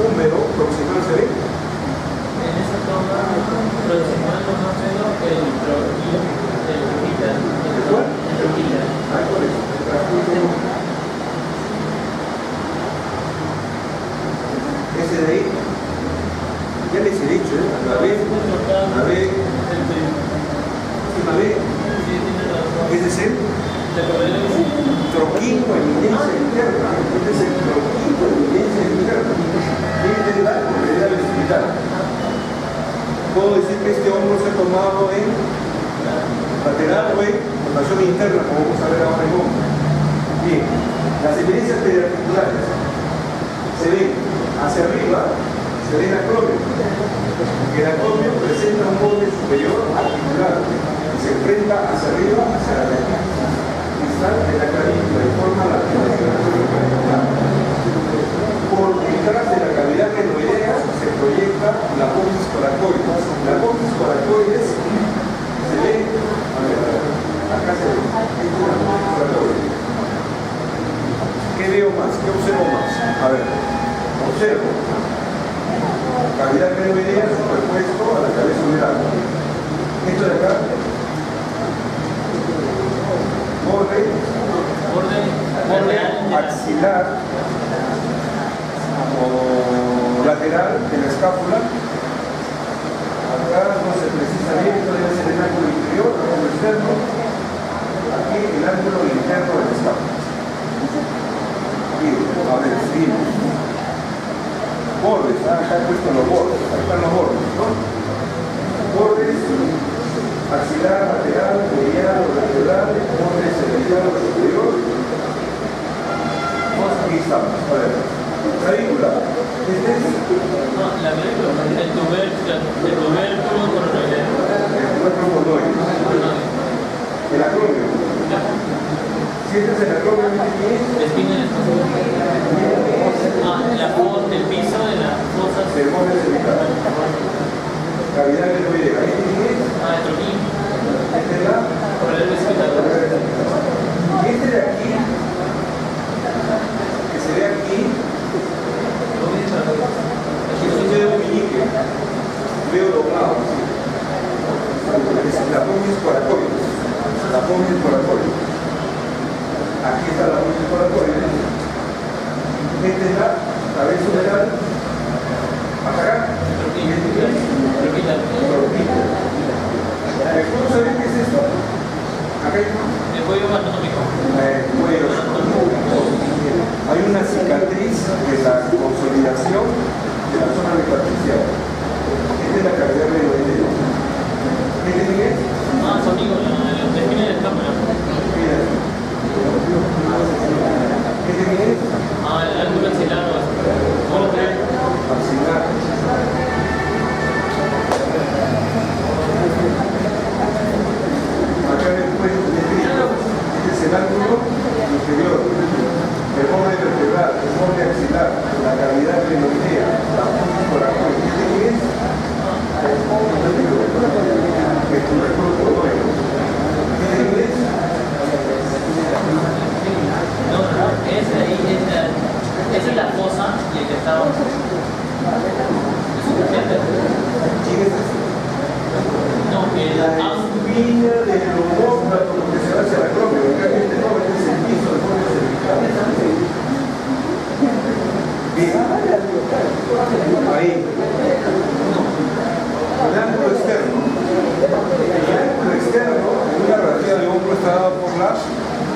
húmero proximal se ve. en esa toma proximal no más veo el troquil, el troquita. ¿El cuál? El troquita. ¿Cuál es? Ese de ahí, ya les he dicho, la B, ese es el troquino eminencia interna, este es el troquino eminencia interna, este es la propiedad vestibular. Puedo decir que este hombro se ha tomado en lateral o en rotación interna, como vamos a ver ahora en hombro. Bien, las evidencias periarticulares se ven hacia arriba, se ve el acrónimo, porque el acrónimo presenta un borde superior articular y se enfrenta hacia arriba, hacia la derecha. Distal de la clavícula y forma la articulación clavicular. Por detrás de la acá se ve. ¿Qué veo más? ¿Qué observo más? A ver, observo. Cavidad crenoidea superpuesto a la cabeza umeral. Esto de acá. Borde axilar o lateral de la escápula. Acá no se precisa bien, esto debe ser el ángulo interior, el ángulo externo. Aquí el ángulo interno de la escápula. Aquí, a ver, seguimos. Bordes, acá he puesto los bordes, ahí están los bordes, ¿no? Bordes, axilar, lateral, medial o lateral, borde cervical o superior. Aquí estamos, a ver. Clavícula. Este es No, la película, el tubérculo coronoideo. el tubérculo coronoide. El acromio. Si este es el acromio, ¿qué es? Espina del el piso de las fosas. El borde cervical. Cavidad crenoidea. ¿Este qué es? El troquín. Este es la Corredor hospital. y este de aquí, que se ve aquí, aquí es un dedo meñique, veo doblado. Es la pomis coracoides. La pomis coracoides. Aquí está la pomis coracoides. Esta es la cabeza umeral. Hasta acá. Y este es troquita. ¿Cómo saben qué es esto? Acá hay El cuello anatómico. cuello. Hay una cicatriz de la consolidación de la zona metatarsial. Esta es la cavidad crenoidea. ¿Qué tiene? Su amigo, la espina del cámara. Mira. ¿Qué tiene? El ángulo axilar o Axilar. Acá después este es el ángulo inferior, el borde vertebral, el borde axilar, la cavidad crenoidea, la pomis coracoides. ¿Qué es? El tubérculo coronoide. ¿Qué es? No, esa es la fosa y el que está abajo. ¿Quién es este? No, La espina del omóplato, porque se va hacia la acromio. Acá este no, este es el piso del borde cervical. Bien. Ahí. El ángulo externo. El ángulo externo en una radial de hombro está dado por la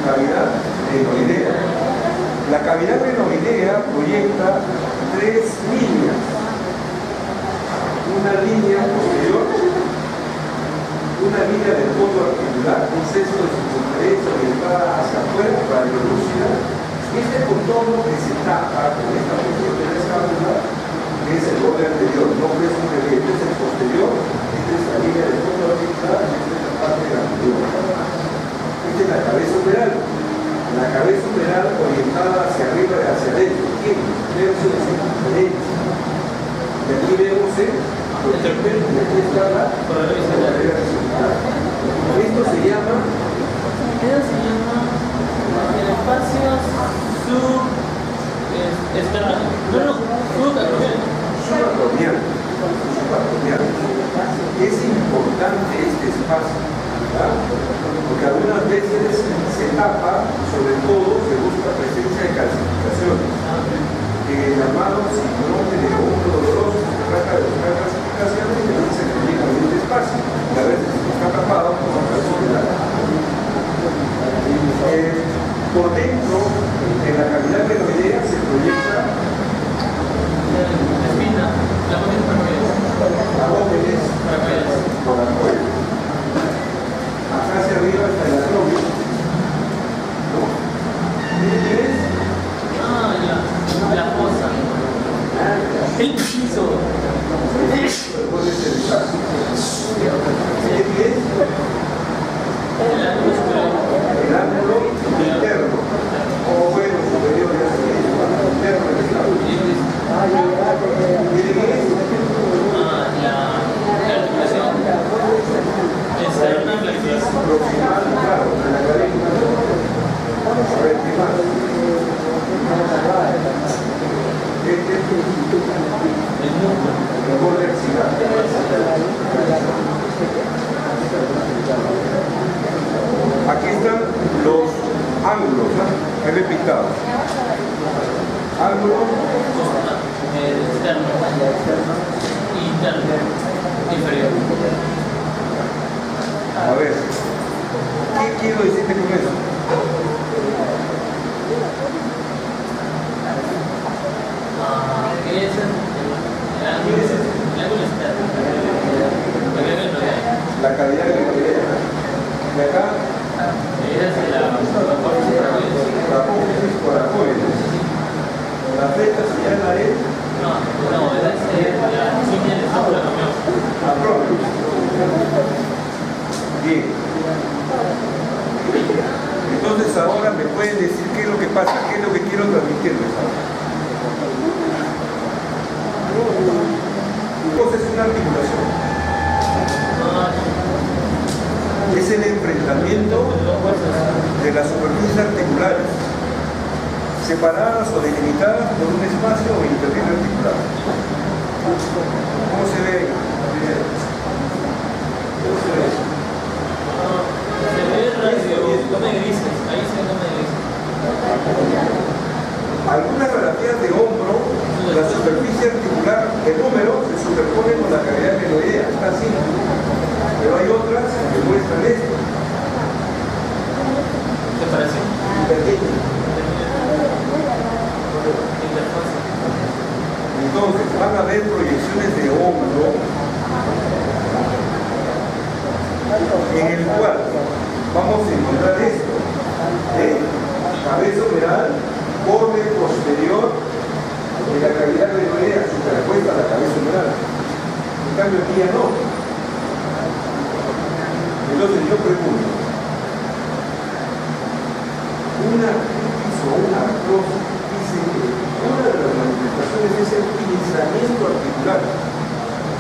cavidad crenoidea. La cavidad crenoidea proyecta tres líneas. Una línea posterior, una línea del fondo articular, un sexto de circunferencia orientada hacia afuera, radiolúcida, y este contorno que se tapa con esta porción de la escápula, que es el borde anterior, no es un relieve, este es el posterior, esta es la línea del fondo articular, y esta es la parte anterior. Esta es la cabeza umeral. La cabeza umeral orientada hacia arriba y hacia adentro, tiene un tercio de circunferencia. Y aquí vemos y aquí está la carrera horizontal. Esto se llama el espacio subacromial. Es importante este espacio, ¿verdad? Porque algunas veces se tapa, sobre todo se busca presencia de calcificaciones. En el armado síndrome de hombro doloroso se trata de buscar calcificaciones y entonces se proyecta en este espacio. Y a veces está tapado por la calcificación. Por dentro, en la cavidad crenoidea se proyecta la espina, la pomis coracoides coracoides. Acá hacia arriba está el acromio, ¿no? se ve pintado. Ángulo externo. Interno. Inferior. A ver, ¿qué quiero decirte con eso? ¿Qué es el ángulo externo? La calidad de la calidad. Y acá, la apófisis coracoides. La flecha sería la de No, esa es la insignia de esta camión. Acrópolis. Bien. Entonces ahora me pueden decir qué es lo que pasa, qué es lo que quiero transmitirles ahora. Entonces es una articulación. Es el enfrentamiento de las superficies articulares, separadas o delimitadas por un espacio o intervalo articular. ¿Cómo se ve? ¿Cómo se ve? Se ve come grises, ahí se come grises. Algunas radiografías de hombro, la superficie articular, el húmero se superpone con la cavidad glenoidea, está así. Pero hay otras que muestran esto. ¿Te parece? Pequeño. Entonces, van a haber proyecciones de hombro en el cual vamos a encontrar esto. Cabeza humeral, borde posterior de la cavidad glenoidea, superpuesta a la cabeza humeral. En cambio aquí ya no. Entonces yo pregunto, una crisis o una artrosis dice que una de las manifestaciones es el pinzamiento articular,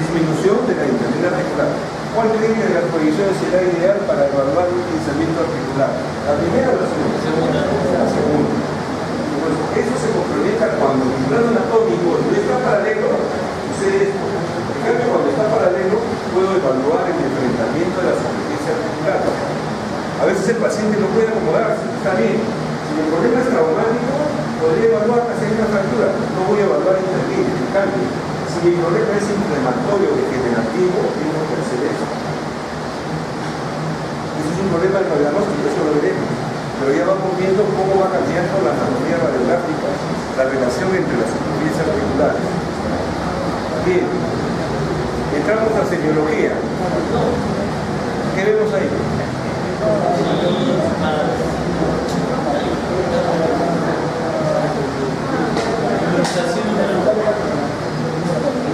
disminución de la integridad articular. ¿Cuál creen que de las proyecciones será ideal para evaluar un pinzamiento articular? ¿La primera o la segunda? La segunda. Bueno, eso se complementa cuando el plano anatómico no está paralelo, sucede esto. En cambio, cuando está paralelo, puedo evaluar el enfrentamiento de la superficie articular. A veces el paciente no puede acomodarse, está bien. Si el problema es traumático, podría evaluar que hay una fractura. No voy a evaluar interlínea. En cambio, si mi problema es inflamatorio degenerativo, tengo que hacer eso. Ese es un problema de radiológico, eso lo veremos. Pero ya vamos viendo cómo va cambiando la anatomía radiográfica, la relación entre las superficies articulares. Bien, entramos a semiología. ¿Qué vemos ahí?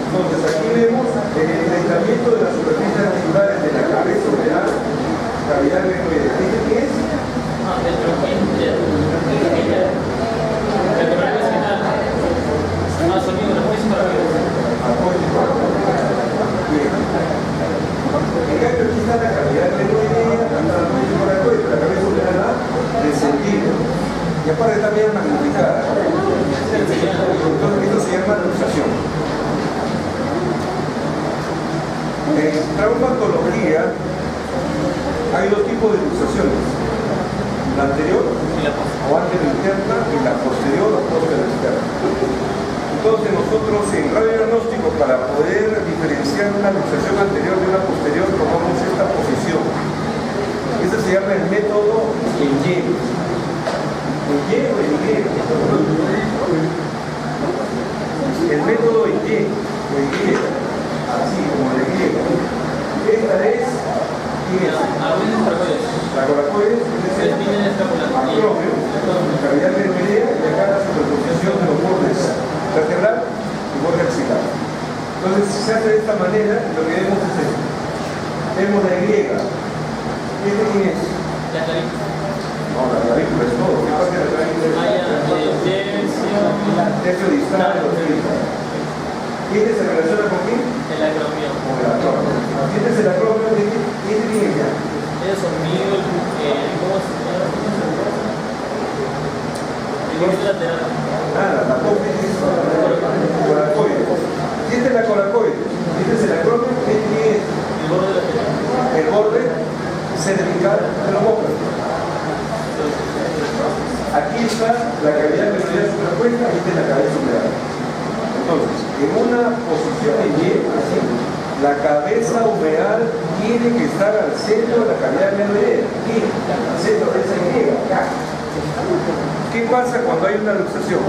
Entonces aquí vemos el enfrentamiento de las superficies articulares de la cabeza humeral, cavidad glenoidea. ¿Qué es? En cambio aquí está la cavidad glenoidea, la cabeza humeral descendida. Y aparte está bien magnificada. Entonces esto se llama luxación. En traumatología hay dos tipos de luxaciones. La anterior o anterior interna y la posterior o posterior externa. Entonces nosotros en radiodiagnóstico, para poder diferenciar una luxación anterior de una posterior, tomamos esta posición. Este se llama el método Yen. ¿El o el Y? El método Y, así como el Y. Esta es, ¿quién es? La coracoides, es el acromio, cavidad glenoidea, y acá la superposición de los bordes lateral y borde axilar. Entonces, si se hace de esta manera, lo que vemos es esto. Vemos la Y. ¿Quién es? No, la clavícula es todo. ¿Qué pasa en la clavícula? Tercio distal. ¿Quién se relaciona con quién? El acromio. Con el acromio. ¿Quién es el acromio? ¿Quién es ya? Ellos son míos, ¿cómo se llama? El borde lateral. Nada, la apófisis coracoide. ¿Quién es la coracoide? ¿Quién es el acromio? ¿Quién es? El borde lateral. El borde cervical de la boca. Aquí está opuesta, esta es la cabeza humeral. Entonces, en una posición en Y, así, la cabeza humeral tiene que estar al centro de la cavidad medular. Aquí, al centro de esa Y. ¿Qué pasa cuando hay una luxación?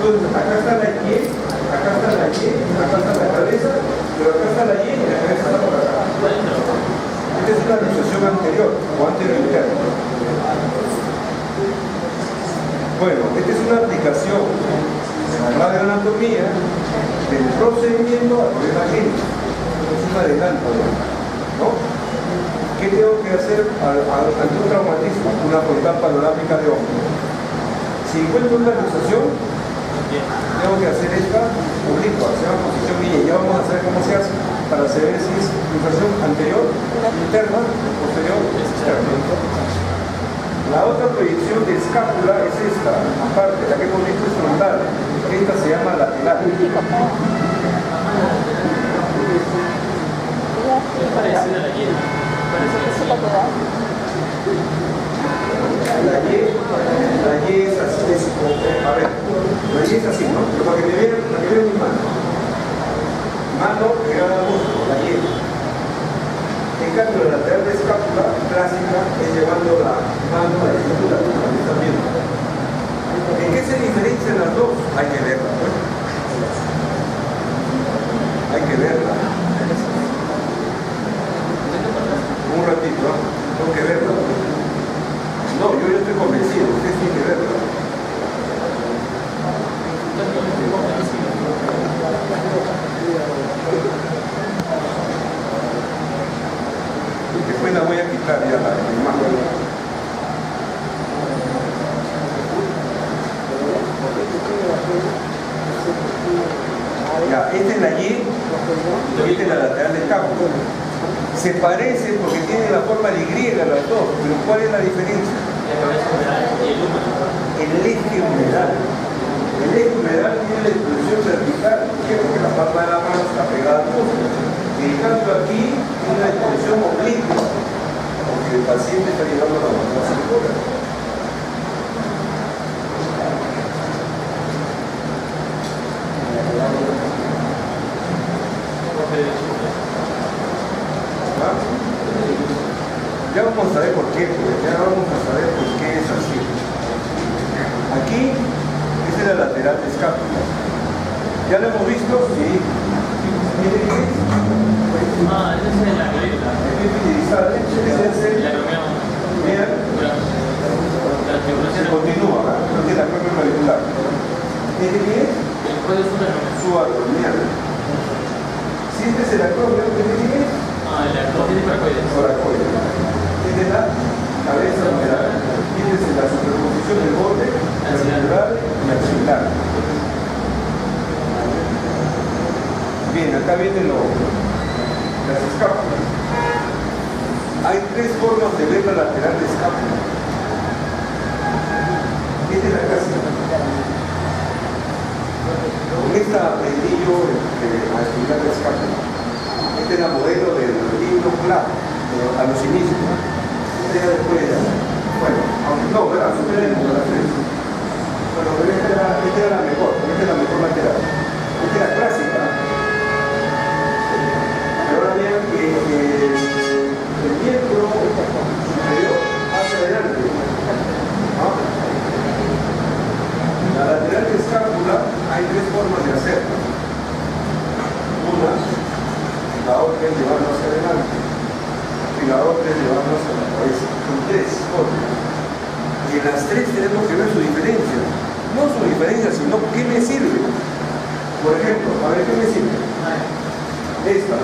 Entonces, acá está la Y, acá está la Y, acá está la cabeza, pero acá está la Y y la cabeza está por acá. Esta es una luxación anterior o anterior interna. Bueno, esta es una aplicación en la radioanatomía del procedimiento al problema clínico. Es un adelanto, ¿no? ¿Qué tengo que hacer ante un traumatismo? Una frontal panorámica de ojo. Si encuentro una luxación, tengo que hacer esta oblicua, se llama posición guille. Ya vamos a saber cómo se hace para saber si es luxación anterior, interna, posterior, externa. La otra proyección de escápula es esta, aparte, la que hemos visto es frontal. Esta se llama lateral. Parecida a la Y. La Y es así, a ver, la Y es así, ¿no? Pero para que me vean mi mano. Mano pegada a músculo, la Y. En cambio, la lateral de escápula clásica es llevando la mano a la cintura, como están viendo. ¿En qué se diferencian las dos? Hay que verla, ¿no? Hay que verla. Un ratito, ¿no? Tengo que verla. No, yo estoy convencido, ustedes tienen que verla. Después la voy a quitar ya la imagen. Ya, esta es la Y y esta es la lateral del campo. Se parecen porque tienen la forma de Y las dos, pero ¿cuál es la diferencia? El eje humeral. El eje humeral tiene la exposición vertical. ¿Por qué? Porque la palma de la mano está pegada al músculo. En cambio aquí tiene la exposición oblicua, porque el paciente está llevando la mano a la cintura. Ya vamos a ver por qué, ya vamos a saber por qué es así. Aquí, esta es la lateral de escápula. ¿Ya lo hemos visto? Sí. Miren qué es. Ah, esa es la gleba. Es utilizada, es el La acromión. Mira, se continúa, ¿no? Esta es la acromión clavicular. Miren qué es. Después es una acromión. Su acromión. Si este es el acromión, ¿qué es? Ah, el acromión tiene paracoides. Coracoide. Esta es la cabeza humeral. Esta es la superposición del borde vertebral y axilar. Bien, acá vienen las escápulas. Hay tres formas de ver la lateral de escápula. Esta es la clásica. Con esta aprendí yo a estudiar la escápula. Esta es la modelo del libro Clark, a los inicios. Esta ya después, bueno, aunque no, ¿verdad? Superemos las tres. Bueno, pero esta era la mejor, esta es la mejor lateral. Esta es la clásica. Ahora vean que el miembro superior hacia adelante. ¿No? La lateral de escápula hay tres formas de hacerlo. Una, la otra es llevarlo hacia adelante y la otra es llevarlo hacia la cabeza. Son tres formas. Y en las tres tenemos que ver su diferencia. No su diferencia, sino qué me sirve. Por ejemplo, a ver qué me sirve. Esta.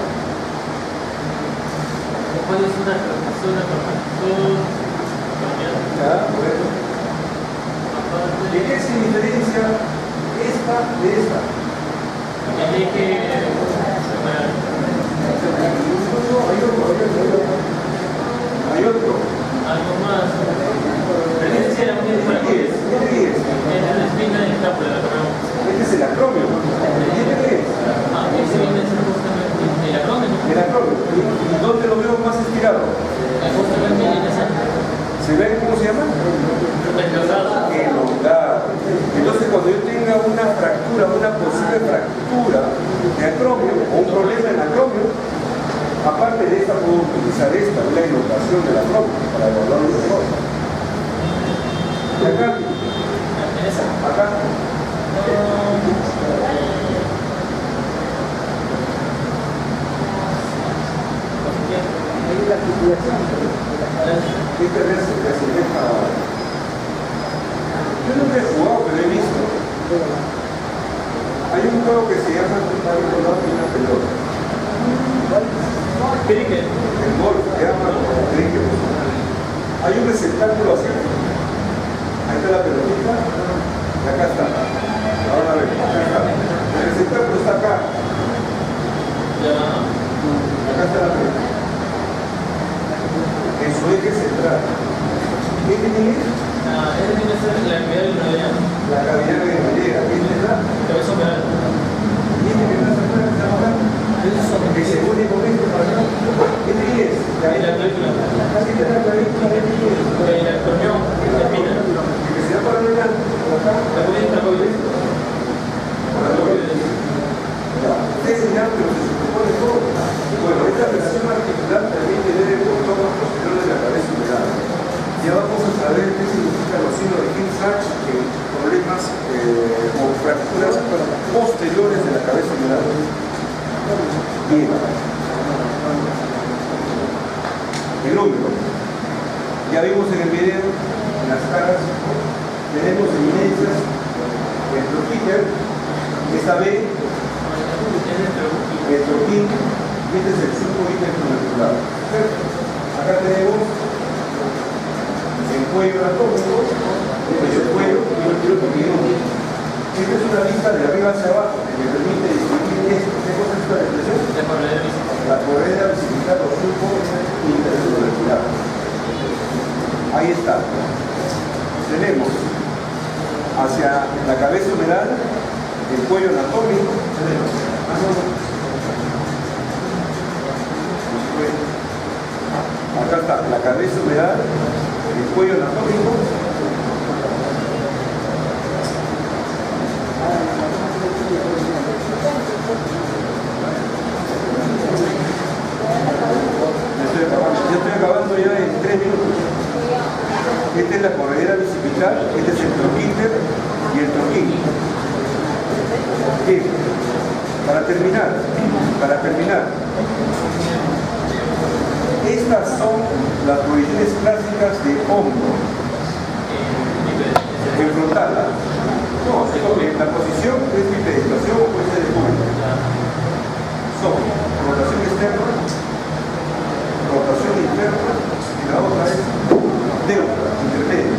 Después es una acromión. ¿Ya? Bueno. ¿De qué se diferencia esta de esta? El eje humeral. Hay otro. Algo más. Pero ese sí era un ¿Qué es? Es la espina de escápula, la acromión. Este es el acromio. ¿Qué es? Ah, ese viene a ser justamente el acromión. El acromio. ¿Y dónde lo veo más estirado? Justamente en esa utilizar esta, la inotación de la ropa, para evaluar los errores. Y acá, acá, este verso que asemeja. Yo nunca he jugado, pero he visto. Hay un juego que se llama una pelota. Cricket. El golf, se llama cricket. Hay un receptáculo así. Ahí está la pelotita. Y acá está. Ahora ven, acá está. El receptáculo está acá. Acá está la pelota. En su eje central. ¿Qué tiene? Ese tiene que ser la cavidad del meridiano. La cavidad que me llega. ¿Quién es la? Cabeza operal. ¿Quién es la central que está acá? Que se pone con esto para acá. ¿Qué es? La clavícula. Casi te da la clavícula. El corneón. La espina. Que se da para allá. Por acá. La covidia. Ustedes dirán, pero se supone todo. Bueno, esta relación articular también tiene el contorno posterior de la cabeza humeral. Ya vamos a saber qué significa los signos de Hill-Sachs en problemas o fracturas posteriores de la cabeza humeral. Bien. El húmero. Ya vimos en el video, en las caras, tenemos evidencias del troquíter, esta B, el troquín, y este es el surco interconectural. Acá tenemos el cuello anatómico, el cuello y el troquín. Esta es una lista de arriba hacia abajo que me permite distinguir esto. ¿Qué cosa es esta expresión? La correa bicipital o surco interconectural. Ahí está. Tenemos hacia la cabeza humeral el cuello anatómico. Tenemos. Acá está la cabeza humeral, el cuello anatómico. Yo estoy acabando ya en 3 minutos. Esta es la corredera bicipital, este es el troquíter y el troquín. Bien, para terminar, estas son las proyecciones clásicas de hombro. En frontal. No, en la posición es bipedestación o puede ser de público. Son rotación externa, rotación interna y la otra es neutra, intermedia.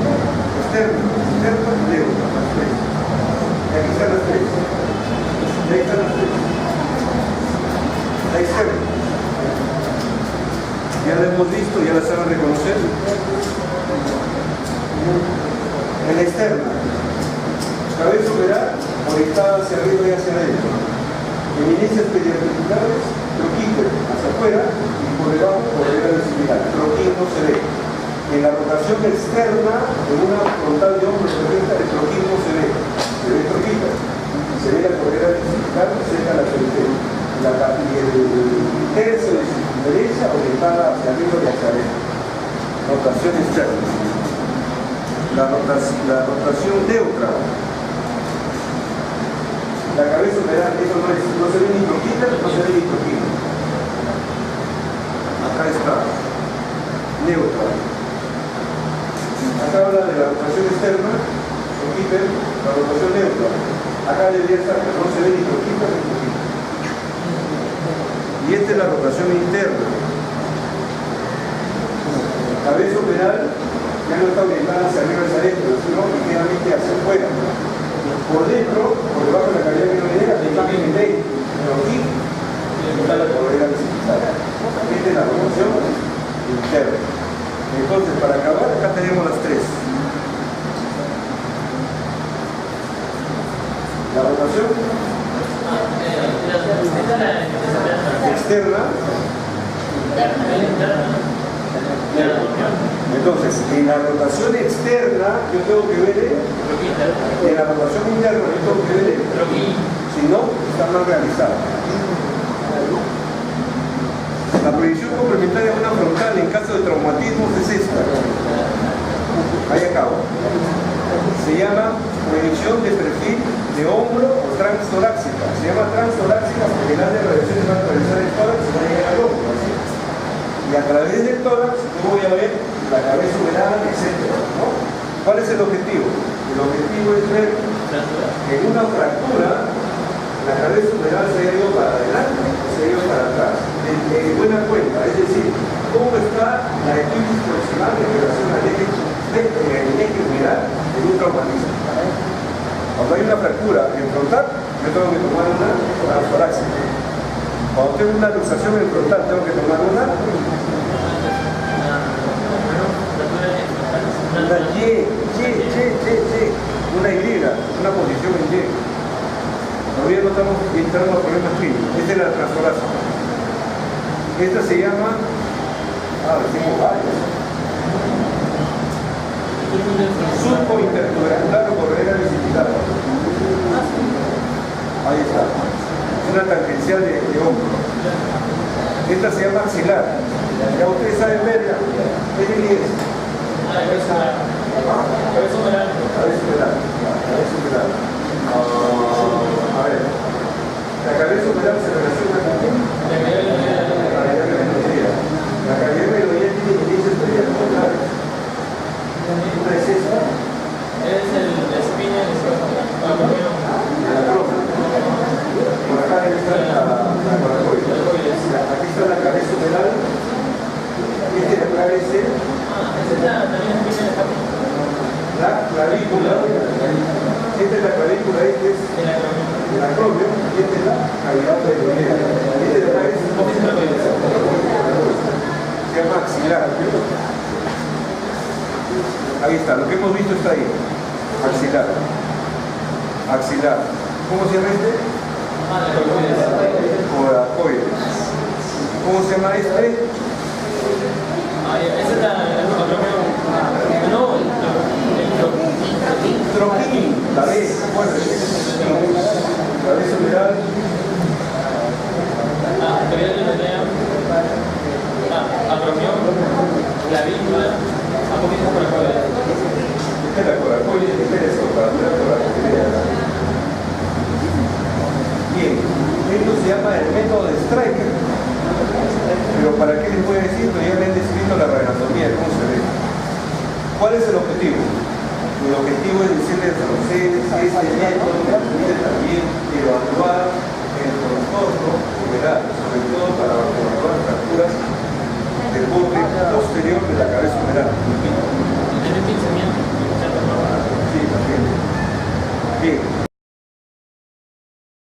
Externa, neutra, las tres. Y aquí están las tres. Y ahí están las tres. La externa. Ya la hemos visto, ya la saben reconocer. En la externa, cabeza humeral orientada hacia arriba y hacia adentro. Eminencias periarticulares, troquíter hacia afuera y por debajo corredera bicipital. Troquín no se ve. En la rotación externa, en una frontal de hombro perfecta, el troquín no se ve. Se ve troquíter. Se ve la corredera bicipital cerca de la periferia. Y el tercio de derecha orientada hacia arriba y hacia adentro. Rotación externa. La rotación neutra. La cabeza humeral, eso no se ve ni troquíter, no se ve ni troquín. Acá está. Neutra. Acá habla de la rotación externa, troquíter, la rotación neutra. Acá debería estar, pero no se ve ni troquíter ni troquín. Y esta es la rotación interna. Cabeza humeral ya no está orientada hacia arriba y hacia adentro, sino ligeramente hacia afuera. Por dentro, por debajo de la cavidad que no llega, le cambian el ley. Pero aquí está la corredera bicipital. Esta es la rotación interna. Entonces, para acabar, acá tenemos las tres. La rotación externa. Entonces, en la rotación externa yo tengo que ver en la rotación interna yo tengo que ver si no, está mal realizada. La proyección complementaria de una de hombro o transtorácica. Se llama transtorácica porque las radiaciones van a atravesar el tórax y van a llegar al hombro, ¿sí? Y a través del tórax yo voy a ver la cabeza humerada, etc., ¿no? ¿Cuál es el objetivo? El objetivo es ver que en una fractura la cabeza humeral se ha ido para adelante o se ha ido para atrás. En buena cuenta, es decir, cómo está la eclipsis proximal en relación al eje humeral en un traumatismo. Cuando hay una fractura en frontal, yo tengo que tomar una transtorácica. Cuando tengo una luxación en frontal, tengo que tomar una Y, una posición en Y. Todavía no estamos entrando a problemas clínicos. Esta es la transtorácica. Esta se llama, decimos varias. Surco intertuberangular o corredera bicipital. Ahí está. Es una tangencial de hombro. Esta se llama axilar. Ya ustedes saben ver, ¿qué es? Cabeza humeral. A ver, la cabeza humeral se relaciona con quién? La cavidad meloidea tiene índices perianuculares. Una es esta. Es la espina de Por acá está la coracoide. Aquí está la cabeza humeral. Este de acá es el. La clavícula. Esta es la clavícula, este es el acromio y esta es la cavidad meloidea. Este de acá es se llama axilar. Ahí está, lo que hemos visto está ahí. Axilar. Axilar. ¿Cómo se llama este? Coracoides. ¿Cómo se llama este? Esa es la troquín. La B. Bueno, cabeza humeral. acromión, clavícula, apoquitos coracoides. Esta es la coracoide, esta es la coracoide. Bien, esto se llama el método de Stryker. Pero ¿para qué les voy a decir? Pero ya me han descrito la radioanatomía, cómo se ve. ¿Cuál es el objetivo? El objetivo es decirles a ustedes que este método permite también evaluar el trastorno humeral, sobre todo para evaluar fracturas del borde posterior de la cabeza humeral.